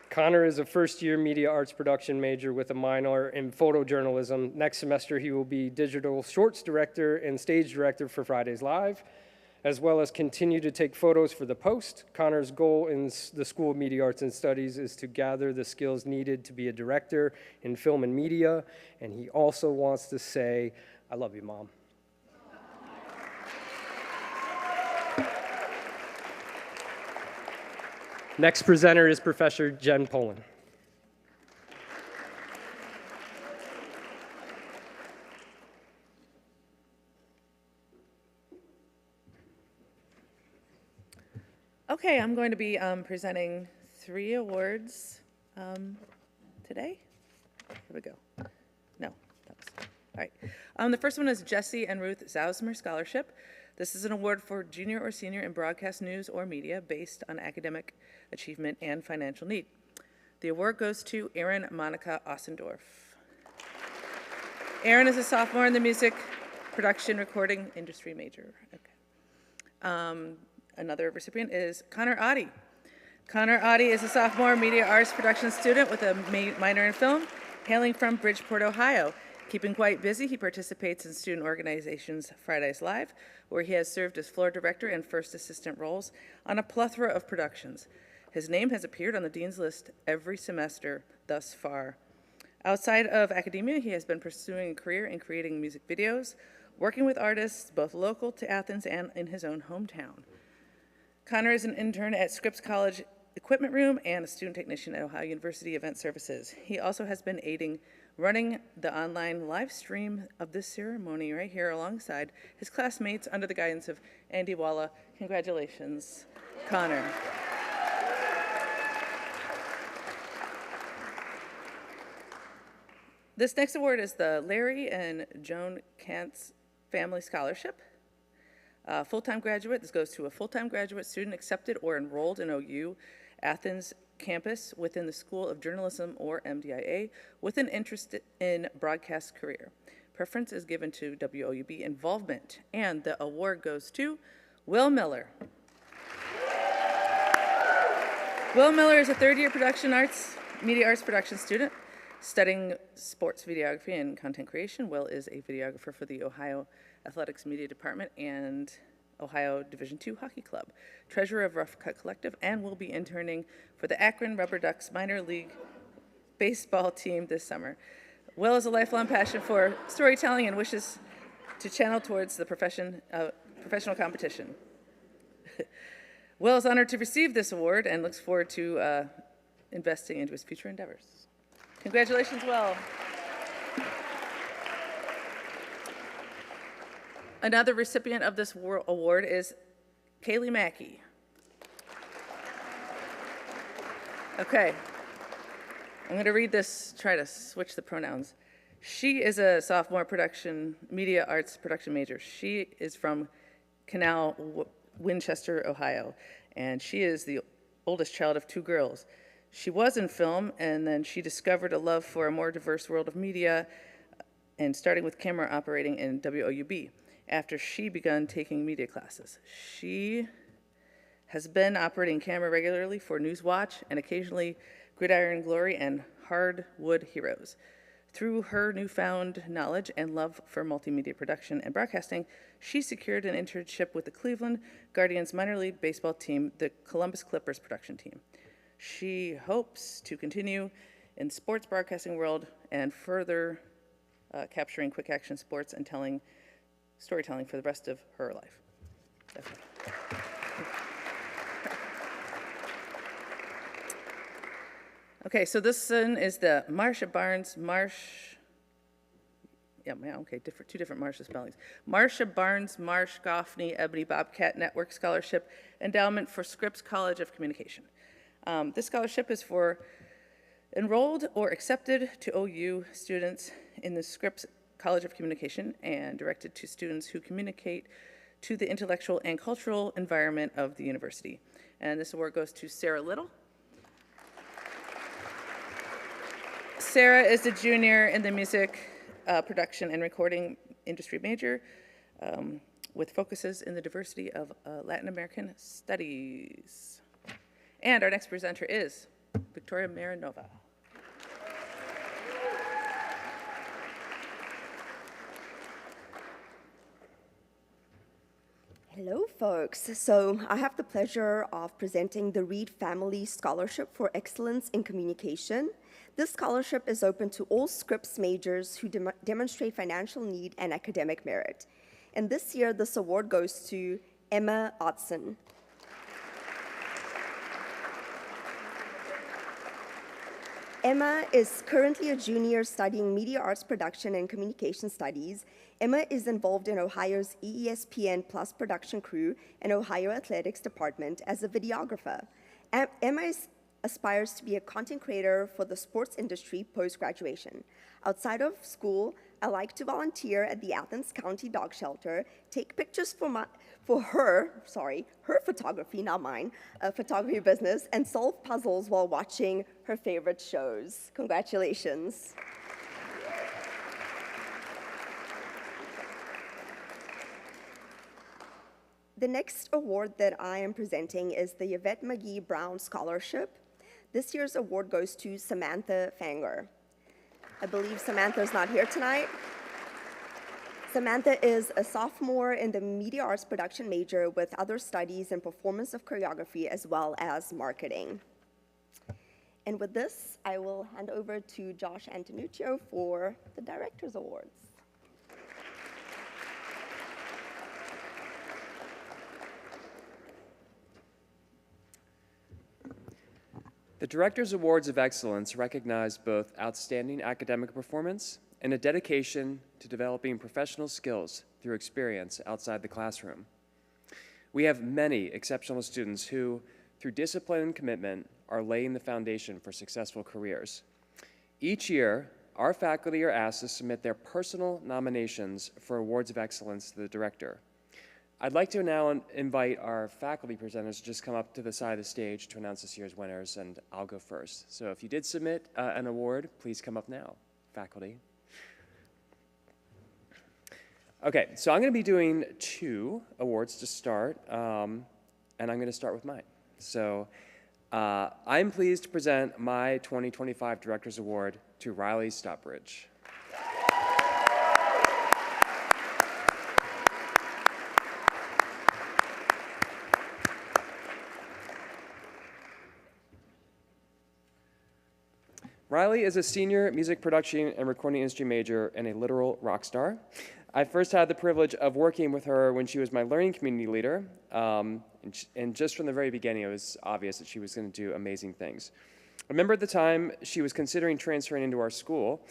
Connor is a first-year media arts production major with a minor in photojournalism. Next semester, he will be digital shorts director and stage director for Fridays Live, as well as continue to take photos for the Post. Connor's goal in the School of Media Arts and Studies is to gather the skills needed to be a director in film and media, and he also wants to say, I love you, Mom. Next presenter is Professor Jen Poland. Okay, I'm going to be presenting 3 awards today. Here we go. No, all right. The first one is Jesse and Ruth Zausmer Scholarship. This is an award for junior or senior in broadcast news or media based on academic achievement and financial need. The award goes to Erin Monica Ossendorf. Erin is a sophomore in the music production recording industry major. Okay. Another recipient is Connor Oddie. Connor Oddie is a sophomore media arts production student with a minor in film, hailing from Bridgeport, Ohio. Keeping quite busy, he participates in student organizations Fridays Live, where he has served as floor director and first assistant roles on a plethora of productions. His name has appeared on the Dean's List every semester thus far. Outside of academia, he has been pursuing a career in creating music videos, working with artists both local to Athens and in his own hometown. Connor is an intern at Scripps College Equipment Room and a student technician at Ohio University Event Services. He also has been aiding running the online live stream of this ceremony right here alongside his classmates under the guidance of Andy Walla. Congratulations, Connor. This next award is the Larry and Joan Kantz Family Scholarship. Full-time graduate, this goes to a full-time graduate student accepted or enrolled in OU Athens campus within the School of Journalism or MDIA with an interest in broadcast career. Preference is given to WOUB involvement, and the award goes to Will Miller. Will Miller is a third-year media arts production student studying sports videography and content creation. Will is a videographer for the Ohio Athletics Media Department and Ohio Division II Hockey Club, treasurer of Rough Cut Collective, and will be interning for the Akron Rubber Ducks minor league baseball team this summer. Will has a lifelong passion for storytelling and wishes to channel towards the professional competition. Will is honored to receive this award and looks forward to investing into his future endeavors. Congratulations, Will. Another recipient of this award is Kaylee Mackey. Okay, I'm going to read this, try to switch the pronouns. She is a sophomore media arts production major. She is from Canal, Winchester, Ohio, and she is the oldest child of two girls. She was in film, and then she discovered a love for a more diverse world of media, and starting with camera operating in WOUB after she began taking media classes. She has been operating camera regularly for Newswatch and occasionally Gridiron Glory and Hardwood Heroes. Through her newfound knowledge and love for multimedia production and broadcasting, she secured an internship with the Cleveland Guardians minor league baseball team, the Columbus Clippers production team. She hopes to continue in sports broadcasting world and further capturing quick action sports and storytelling for the rest of her life. Definitely. Okay, so this one is the Marsha Barnes, two different Marsha spellings. Marsha Barnes, Marsh Goffney, Ebony Bobcat Network Scholarship, Endowment for Scripps College of Communication. This scholarship is for enrolled or accepted to OU students in the Scripps College of Communication and directed to students who communicate to the intellectual and cultural environment of the university. And this award goes to Sarah Little. Sarah is a junior in the music production and recording industry major with focuses in the diversity of Latin American studies. And our next presenter is Victoria Marinova. Hello, folks. So I have the pleasure of presenting the Reed Family Scholarship for Excellence in Communication. This scholarship is open to all Scripps majors who demonstrate financial need and academic merit. And this year, this award goes to Emma Otson. Emma is currently a junior studying media arts production and communication studies. Emma is involved in Ohio's ESPN Plus production crew and Ohio Athletics Department as a videographer. Emma aspires to be a content creator for the sports industry post-graduation. Outside of school, I like to volunteer at the Athens County Dog Shelter, take pictures for her photography, not mine, photography business, and solve puzzles while watching her favorite shows. Congratulations. The next award that I am presenting is the Yvette McGee Brown Scholarship. This year's award goes to Samantha Fanger. I believe Samantha's not here tonight. Samantha is a sophomore in the media arts production major with other studies in performance of choreography as well as marketing. And with this, I will hand over to Josh Antonuccio for the Director's Awards. The Director's Awards of Excellence recognize both outstanding academic performance and a dedication to developing professional skills through experience outside the classroom. We have many exceptional students who, through discipline and commitment, are laying the foundation for successful careers. Each year, our faculty are asked to submit their personal nominations for awards of excellence to the director. I'd like to now invite our faculty presenters to just come up to the side of the stage to announce this year's winners, and I'll go first. So if you did submit an award, please come up now, faculty. Okay, so I'm going to be doing 2 awards to start, and I'm going to start with mine. So I'm pleased to present my 2025 Director's Award to Riley Stockbridge. Riley is a senior music production and recording industry major and a literal rock star. I first had the privilege of working with her when she was my learning community leader, and just from the very beginning, it was obvious that she was going to do amazing things. I remember at the time she was considering transferring into our school,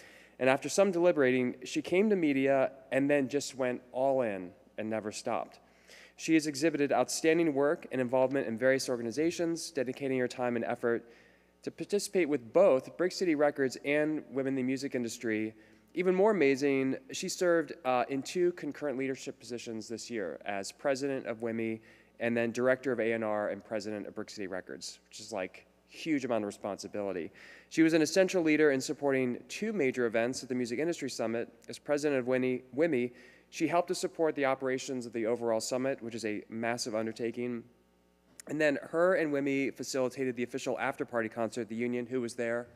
and after some deliberating, she came to media and then just went all in and never stopped. She has exhibited outstanding work and involvement in various organizations, dedicating her time and effort to participate with both Brick City Records and Women in the Music Industry. Even more amazing, she served in 2 concurrent leadership positions this year as president of WIMI and then director of A&R and president of Brick City Records, which is like a huge amount of responsibility. She was an essential leader in supporting 2 major events at the Music Industry Summit. As president of WIMI, she helped to support the operations of the overall summit, which is a massive undertaking. And then her and WIMI facilitated the official after-party concert at the Union. Who was there?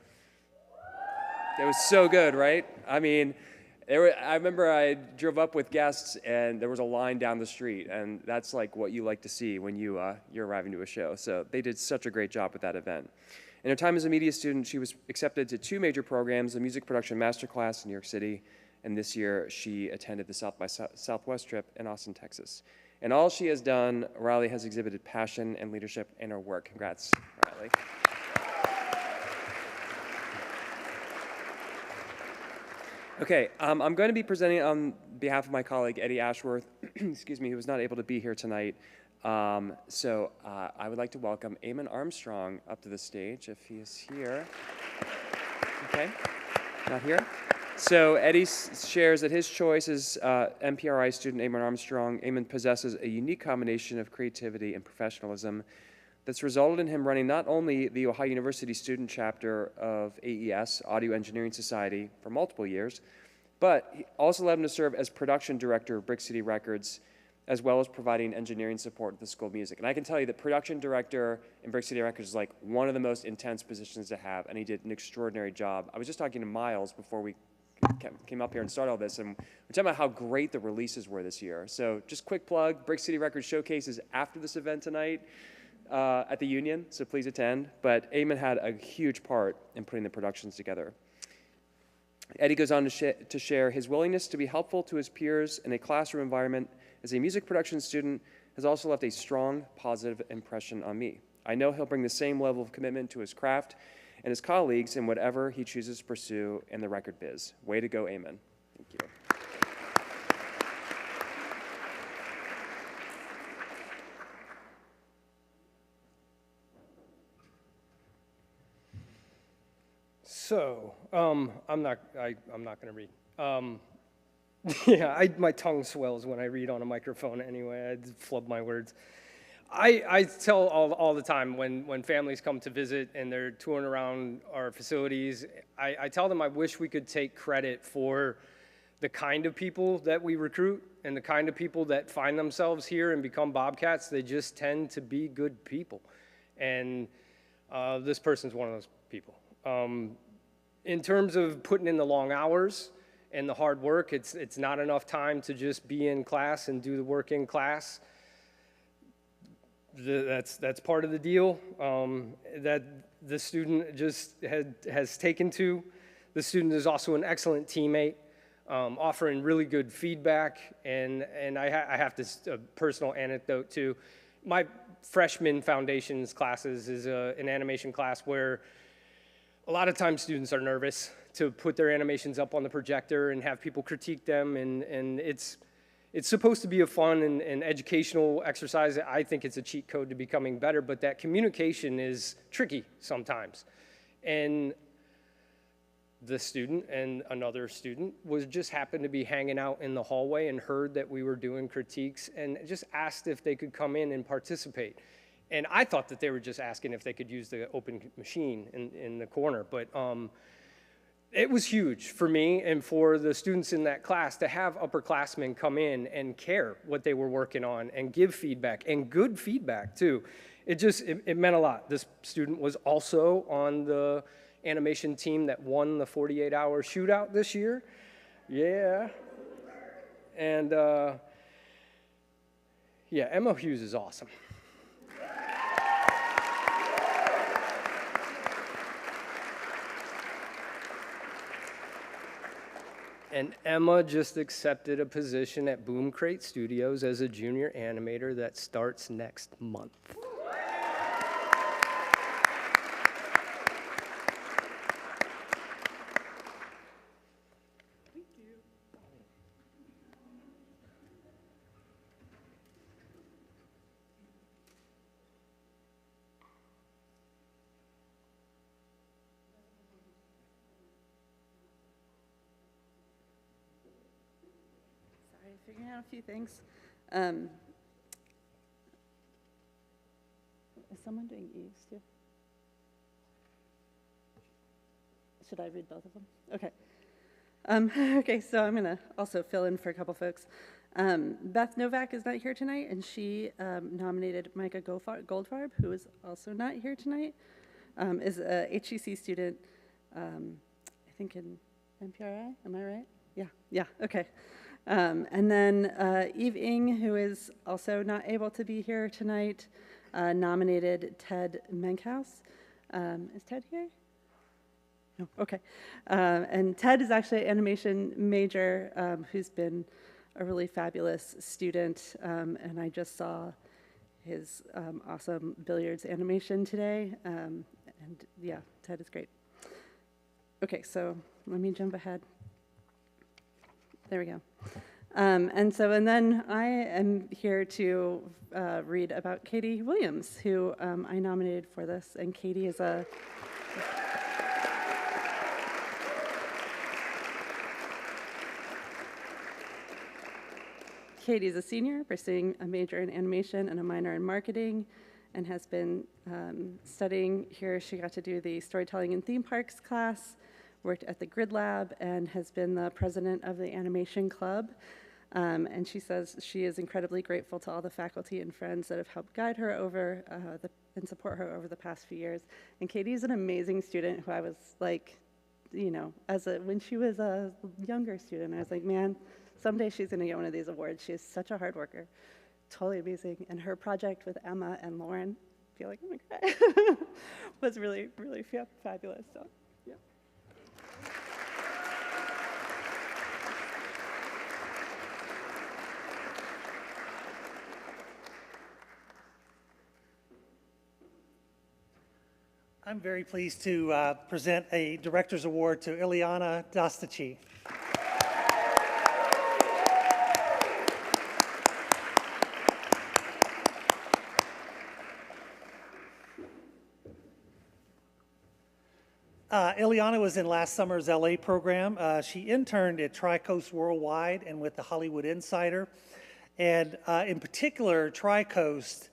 It was so good, right? I mean, I remember I drove up with guests, and there was a line down the street, and that's like what you like to see when you're arriving to a show. So they did such a great job with that event. In her time as a media student, she was accepted to 2 major programs, a music production masterclass in New York City, and this year she attended the South by Southwest trip in Austin, Texas. And all she has done, Riley has exhibited passion and leadership in her work. Congrats, Riley. Okay, I'm going to be presenting on behalf of my colleague, Eddie Ashworth, excuse me, who was not able to be here tonight. So I would like to welcome Eamon Armstrong up to the stage, if he is here. Okay, not here? So Eddie shares that his choice is MPRI student Eamon Armstrong. Eamon possesses a unique combination of creativity and professionalism that's resulted in him running not only the Ohio University student chapter of AES, Audio Engineering Society, for multiple years, but he also led him to serve as production director of Brick City Records, as well as providing engineering support at the School of Music. And I can tell you that production director in Brick City Records is like one of the most intense positions to have, and he did an extraordinary job. I was just talking to Miles before we came up here and started all this, and we're talking about how great the releases were this year. So just quick plug, Brick City Records Showcase is after this event tonight at the Union, so please attend. But Eamon had a huge part in putting the productions together. Eddie goes on to share his willingness to be helpful to his peers in a classroom environment as a music production student has also left a strong, positive impression on me. I know he'll bring the same level of commitment to his craft and his colleagues in whatever he chooses to pursue in the record biz. Way to go, Eamon. Thank you. So, I'm not going to read. Yeah, my tongue swells when I read on a microphone anyway. I flub my words. I tell all the time when families come to visit and they're touring around our facilities, I tell them I wish we could take credit for the kind of people that we recruit and the kind of people that find themselves here and become Bobcats. They just tend to be good people. And this person's one of those people. In terms of putting in the long hours and the hard work, it's not enough time to just be in class and do the work in class. That's part of the deal that the student just has taken to. The student is also an excellent teammate, offering really good feedback, and I have this personal anecdote too. My freshman foundations classes is an animation class where a lot of times students are nervous to put their animations up on the projector and have people critique them, and it's supposed to be a fun and educational exercise. I think it's a cheat code to becoming better, but that communication is tricky sometimes. And the student and another student just happened to be hanging out in the hallway and heard that we were doing critiques and just asked if they could come in and participate. And I thought that they were just asking if they could use the open machine in the corner, but it was huge for me and for the students in that class to have upperclassmen come in and care what they were working on and give feedback, and good feedback too. It meant a lot. This student was also on the animation team that won the 48-hour shootout this year. Yeah. And yeah, Emma Hughes is awesome. And Emma just accepted a position at Boom Crate Studios as a junior animator that starts next month. Figuring out a few things. Is someone doing Eves too? Should I read both of them? Okay. Okay, so I'm going to also fill in for a couple folks. Beth Novak is not here tonight, and she nominated Micah Goldfarb, who is also not here tonight, is a HEC student, I think in MPRI, am I right? Yeah, okay. And then Eve Ng, who is also not able to be here tonight, nominated Ted Menkhaus. Is Ted here? No, okay. And Ted is actually an animation major who's been a really fabulous student, and I just saw his awesome billiards animation today, and yeah, Ted is great. Okay, so let me jump ahead. There we go. And then I am here to read about Katie Williams, who I nominated for this, and Katie is a Katie's a senior pursuing a major in animation and a minor in marketing, and has been studying here. She got to do the storytelling in theme parks class, worked at the Grid Lab, and has been the president of the Animation Club. And she says she is incredibly grateful to all the faculty and friends that have helped guide her over and support her over the past few years. And Katie is an amazing student who I was like, you know, when she was a younger student, I was like, man, someday she's going to get one of these awards. She is such a hard worker, totally amazing. And her project with Emma and Lauren, I feel like I'm going to cry, was really, really fabulous. So. I'm very pleased to present a Director's Award to Ileana Dostici. Ileana was in last summer's LA program. She interned at Tri-Coast Worldwide and with the Hollywood Insider. And in particular, Tri-Coast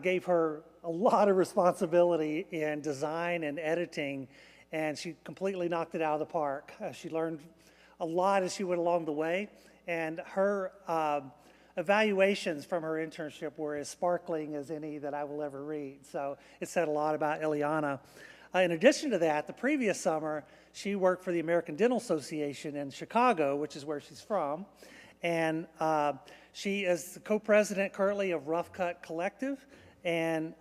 gave her a lot of responsibility in design and editing, and she completely knocked it out of the park. She learned a lot as she went along the way, and her evaluations from her internship were as sparkling as any that I will ever read. So it said a lot about Ileana. In addition to that, the previous summer, she worked for the American Dental Association in Chicago, which is where she's from, and she is the co-president currently of Rough Cut Collective. And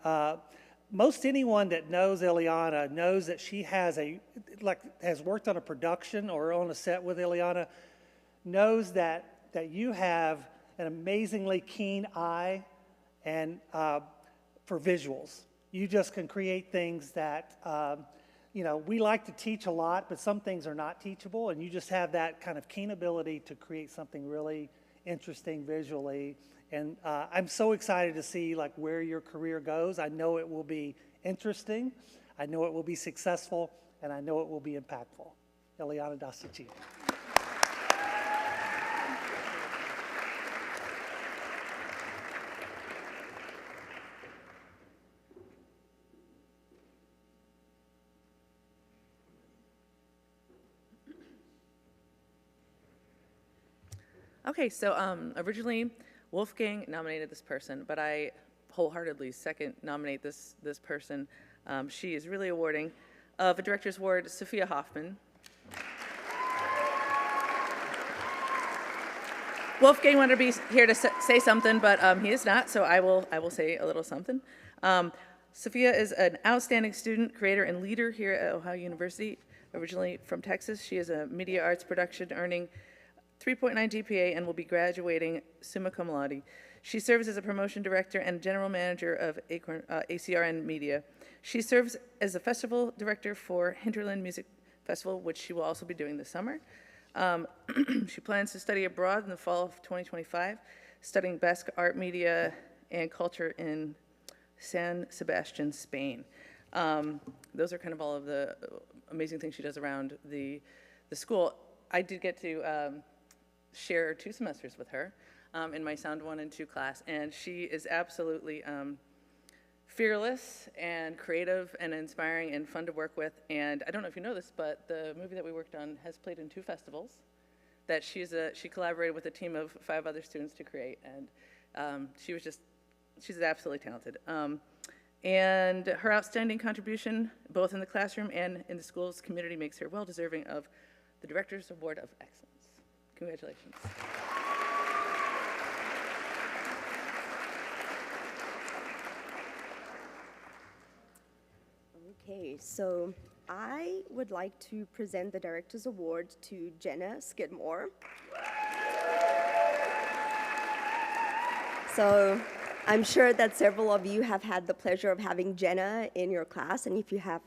most anyone that knows Ileana knows that she has has worked on a production or on a set with Ileana, knows that you have an amazingly keen eye and for visuals. You just can create things that, you know, we like to teach a lot, but some things are not teachable, and you just have that kind of keen ability to create something really interesting visually. And I'm so excited to see like where your career goes. I know it will be interesting, I know it will be successful, and I know it will be impactful. Eliana Dacici. Okay, so originally Wolfgang nominated this person, but I wholeheartedly second nominate this person. She is really awarding of a Director's Award, Sophia Hoffman. Wolfgang wanted to be here to say something, but he is not, so I will say a little something. Sophia is an outstanding student, creator, and leader here at Ohio University. Originally from Texas, she is a media arts production earning 3.9 GPA and will be graduating summa cum laude. She serves as a promotion director and general manager of ACRN Media. She serves as a festival director for Hinterland Music Festival, which she will also be doing this summer. She plans to study abroad in the fall of 2025, studying Basque art, media, and culture in San Sebastian, Spain. Those are kind of all of the amazing things she does around the school. I did get to share 2 semesters with her in my Sound 1 and 2 class, and she is absolutely fearless and creative and inspiring and fun to work with. And I don't know if you know this, but the movie that we worked on has played in 2 festivals that she collaborated with a team of 5 other students to create, and she's absolutely talented. And her outstanding contribution, both in the classroom and in the school's community, makes her well deserving of the Director's Award of Excellence. Congratulations. Okay, so I would like to present the Director's Award to Jenna Skidmore. So I'm sure that several of you have had the pleasure of having Jenna in your class, and if you have,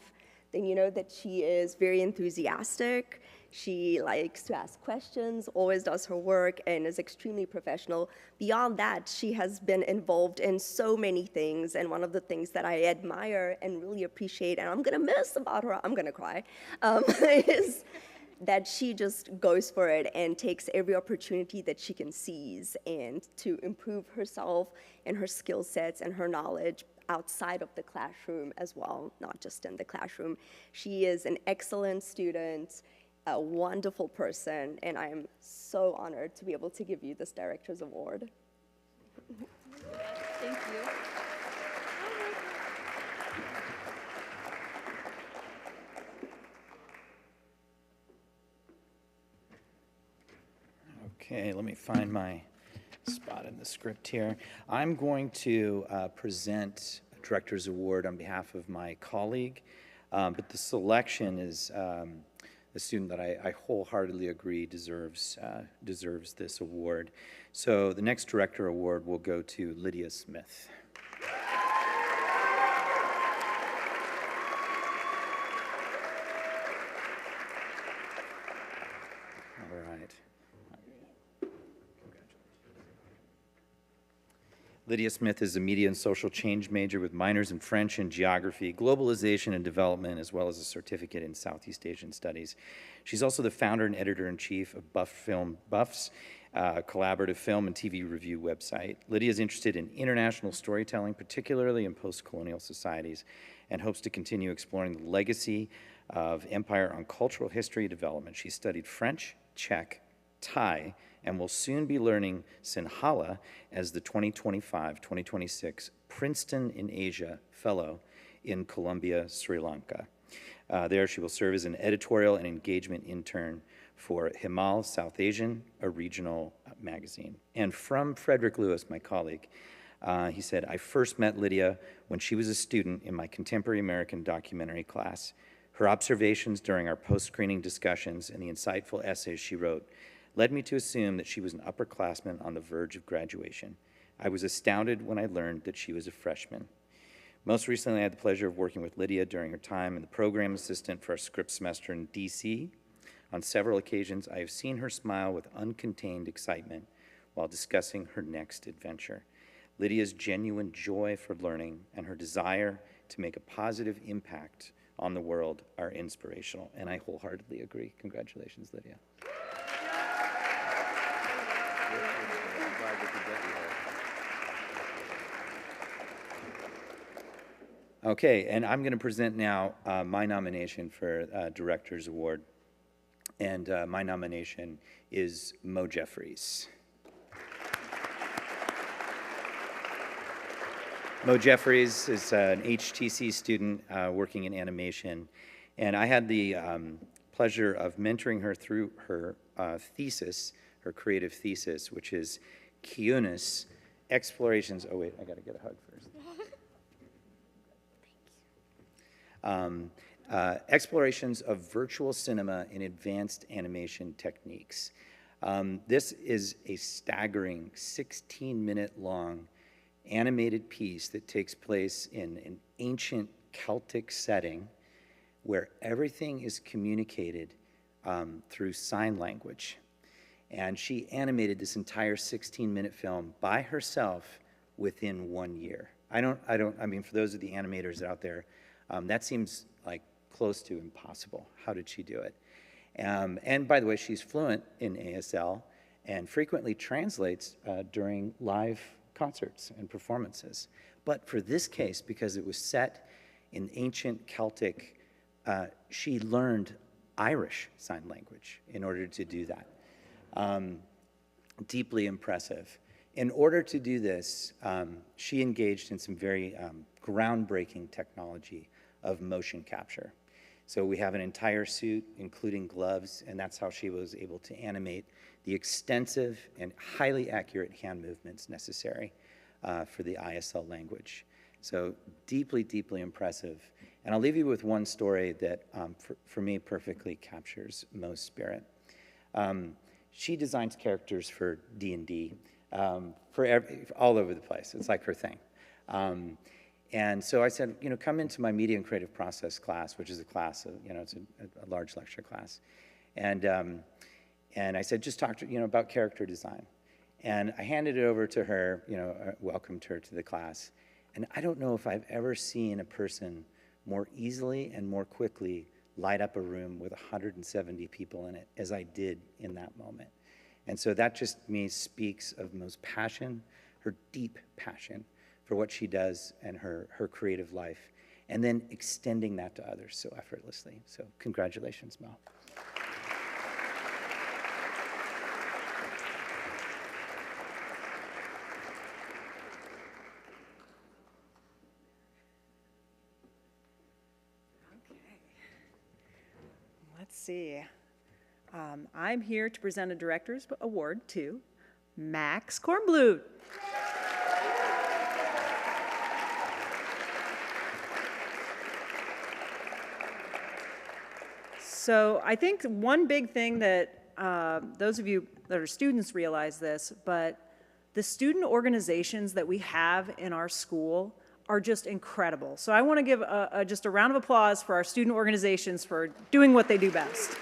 then you know that she is very enthusiastic. She likes to ask questions, always does her work, and is extremely professional. Beyond that, she has been involved in so many things, and one of the things that I admire and really appreciate, and I'm gonna miss about her, I'm gonna cry, is that she just goes for it and takes every opportunity that she can seize and to improve herself and her skill sets and her knowledge outside of the classroom as well, not just in the classroom. She is an excellent student, a wonderful person, and I am so honored to be able to give you this Director's Award. Thank you. Okay, let me find my spot in the script here. I'm going to present a Director's Award on behalf of my colleague, but the selection is a student that I wholeheartedly agree deserves this award. So the next Director Award will go to Lydia Smith. All right. Lydia Smith is a media and social change major with minors in French and geography, globalization and development, as well as a certificate in Southeast Asian studies. She's also the founder and editor-in-chief of Buff Film Buffs, collaborative film and TV review website. Lydia is interested in international storytelling, particularly in post-colonial societies, and hopes to continue exploring the legacy of empire on cultural history development. She studied French, Czech, Thai, and will soon be learning Sinhala as the 2025-2026 Princeton in Asia Fellow in Colombia, Sri Lanka. There she will serve as an editorial and engagement intern for Himal South Asian, a regional magazine. And from Frederick Lewis, my colleague, he said, I first met Lydia when she was a student in my contemporary American documentary class. Her observations during our post-screening discussions and the insightful essays she wrote led me to assume that she was an upperclassman on the verge of graduation. I was astounded when I learned that she was a freshman. Most recently, I had the pleasure of working with Lydia during her time as the program assistant for our script semester in DC. On several occasions, I have seen her smile with uncontained excitement while discussing her next adventure. Lydia's genuine joy for learning and her desire to make a positive impact on the world are inspirational, and I wholeheartedly agree. Congratulations, Lydia. Okay, and I'm going to present now my nomination for Director's Award. And my nomination is Mo Jeffries. Mo Jeffries is an HTC student working in animation. And I had the pleasure of mentoring her through her thesis, her creative thesis, which is Kionis Explorations. Oh, wait, I got to get a hug first. Explorations of virtual cinema in advanced animation techniques. This is a staggering 16-minute long animated piece that takes place in an ancient Celtic setting where everything is communicated through sign language. And she animated this entire 16-minute film by herself within 1 year. I mean, for those of the animators out there, that seems like close to impossible. How did she do it? And by the way, she's fluent in ASL and frequently translates during live concerts and performances. But for this case, because it was set in ancient Celtic, she learned Irish Sign Language in order to do that. Deeply impressive. In order to do this, she engaged in some very groundbreaking technology of motion capture. So we have an entire suit, including gloves, and that's how she was able to animate the extensive and highly accurate hand movements necessary for the ISL language. So deeply, deeply impressive. And I'll leave you with one story that, for me, perfectly captures Mo's spirit. She designs characters for D&D, all over the place. It's like her thing. And so I said, you know, come into my media and creative process class, which is a class, you know, it's a large lecture class. And I said, just talk to, you know, about character design. And I handed it over to her, you know, welcomed her to the class. And I don't know if I've ever seen a person more easily and more quickly light up a room with 170 people in it as I did in that moment. And so that just, me, speaks of Mo's passion, her deep passion for what she does and her creative life, and then extending that to others so effortlessly. So congratulations, Mo. Let's see. I'm here to present a Director's Award to Max Kornblut. So I think one big thing that those of you that are students realize this, but the student organizations that we have in our school are just incredible. So I want to give just a round of applause for our student organizations for doing what they do best.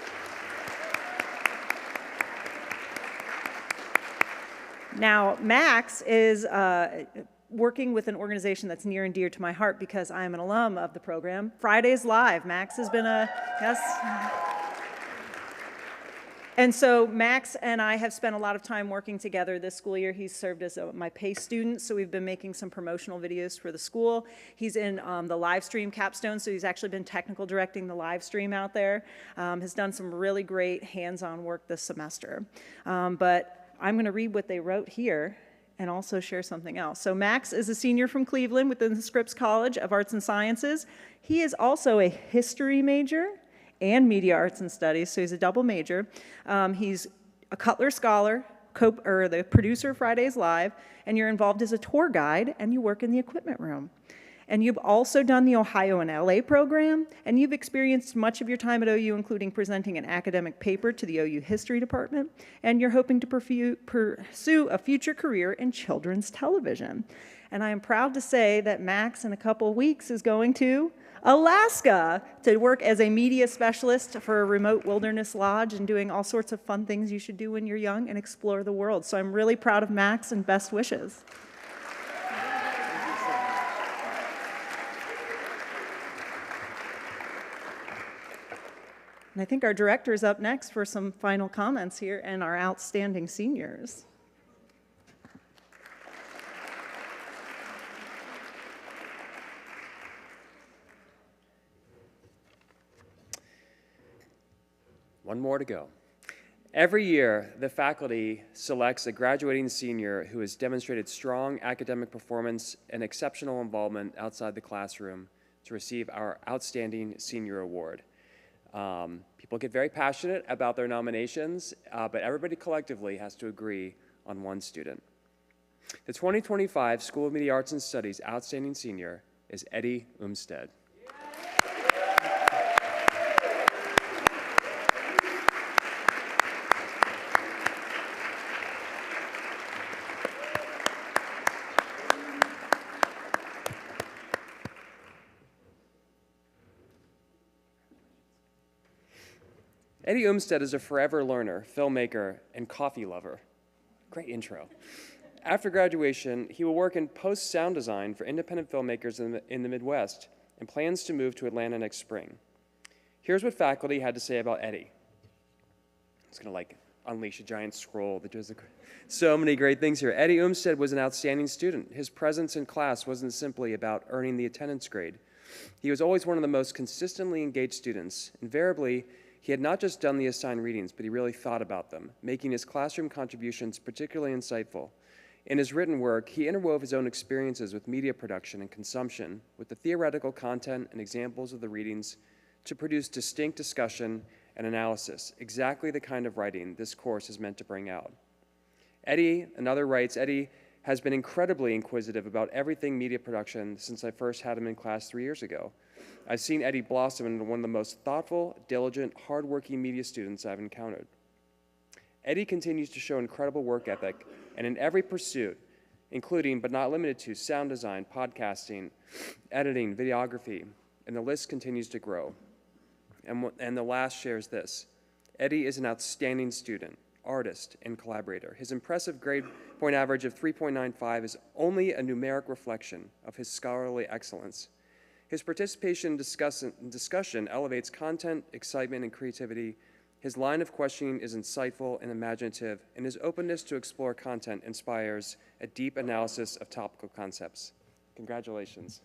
Now, Max is working with an organization that's near and dear to my heart because I am an alum of the program, Fridays Live. Max has been yes. And so Max and I have spent a lot of time working together this school year. He's served as my PACE student, so we've been making some promotional videos for the school. He's in the live stream capstone, so he's actually been technical directing the live stream out there. Has done some really great hands-on work this semester. But I'm going to read what they wrote here and also share something else. So Max is a senior from Cleveland within the Scripps College of Arts and Sciences. He is also a history major and media arts and studies, so he's a double major. He's a Cutler Scholar, or the producer of Fridays Live, and you're involved as a tour guide, and you work in the equipment room. And you've also done the Ohio and LA program, and you've experienced much of your time at OU, including presenting an academic paper to the OU History Department, and you're hoping to pursue a future career in children's television. And I am proud to say that Max in a couple weeks is going to Alaska to work as a media specialist for a remote wilderness lodge and doing all sorts of fun things you should do when you're young and explore the world. So I'm really proud of Max and best wishes. And I think our director is up next for some final comments here and our outstanding seniors. One more to go. Every year, the faculty selects a graduating senior who has demonstrated strong academic performance and exceptional involvement outside the classroom to receive our Outstanding Senior Award. People get very passionate about their nominations, but everybody collectively has to agree on one student. The 2025 School of Media Arts and Studies Outstanding Senior is Eddie Umstead. Eddie Umstead is a forever learner, filmmaker, and coffee lover. Great intro. After graduation, he will work in post-sound design for independent filmmakers in the Midwest and plans to move to Atlanta next spring. Here's what faculty had to say about Eddie. It's going to unleash a giant scroll that does so many great things here. Eddie Umstead was an outstanding student. His presence in class wasn't simply about earning the attendance grade. He was always one of the most consistently engaged students. Invariably, he had not just done the assigned readings, but he really thought about them, making his classroom contributions particularly insightful. In his written work, he interwove his own experiences with media production and consumption with the theoretical content and examples of the readings to produce distinct discussion and analysis, exactly the kind of writing this course is meant to bring out. Eddie, another writes, Eddie has been incredibly inquisitive about everything media production since I first had him in class 3 years ago. I've seen Eddie blossom into one of the most thoughtful, diligent, hardworking media students I've encountered. Eddie continues to show incredible work ethic, and in every pursuit, including but not limited to sound design, podcasting, editing, videography, and the list continues to grow. And the last shares this. Eddie is an outstanding student, artist, and collaborator. His impressive grade point average of 3.95 is only a numeric reflection of his scholarly excellence. His participation in discussion elevates content, excitement, and creativity. His line of questioning is insightful and imaginative, and his openness to explore content inspires a deep analysis of topical concepts. Congratulations.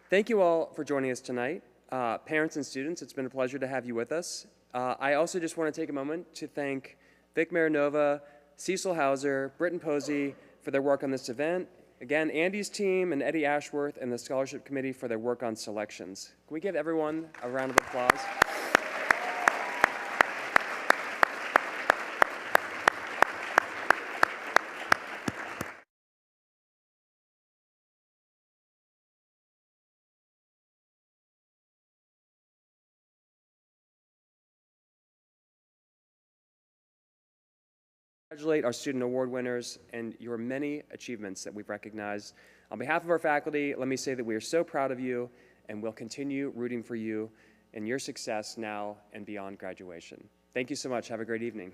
Thank you all for joining us tonight. Parents and students, it's been a pleasure to have you with us. I also just want to take a moment to thank Vic Marinova, Cecil Hauser, Britton Posey for their work on this event. Again, Andy's team and Eddie Ashworth and the Scholarship Committee for their work on selections. Can we give everyone a round of applause? Congratulate our student award winners and your many achievements that we've recognized. On behalf of our faculty, let me say that we are so proud of you and we'll continue rooting for you and your success now and beyond graduation. Thank you so much. Have a great evening.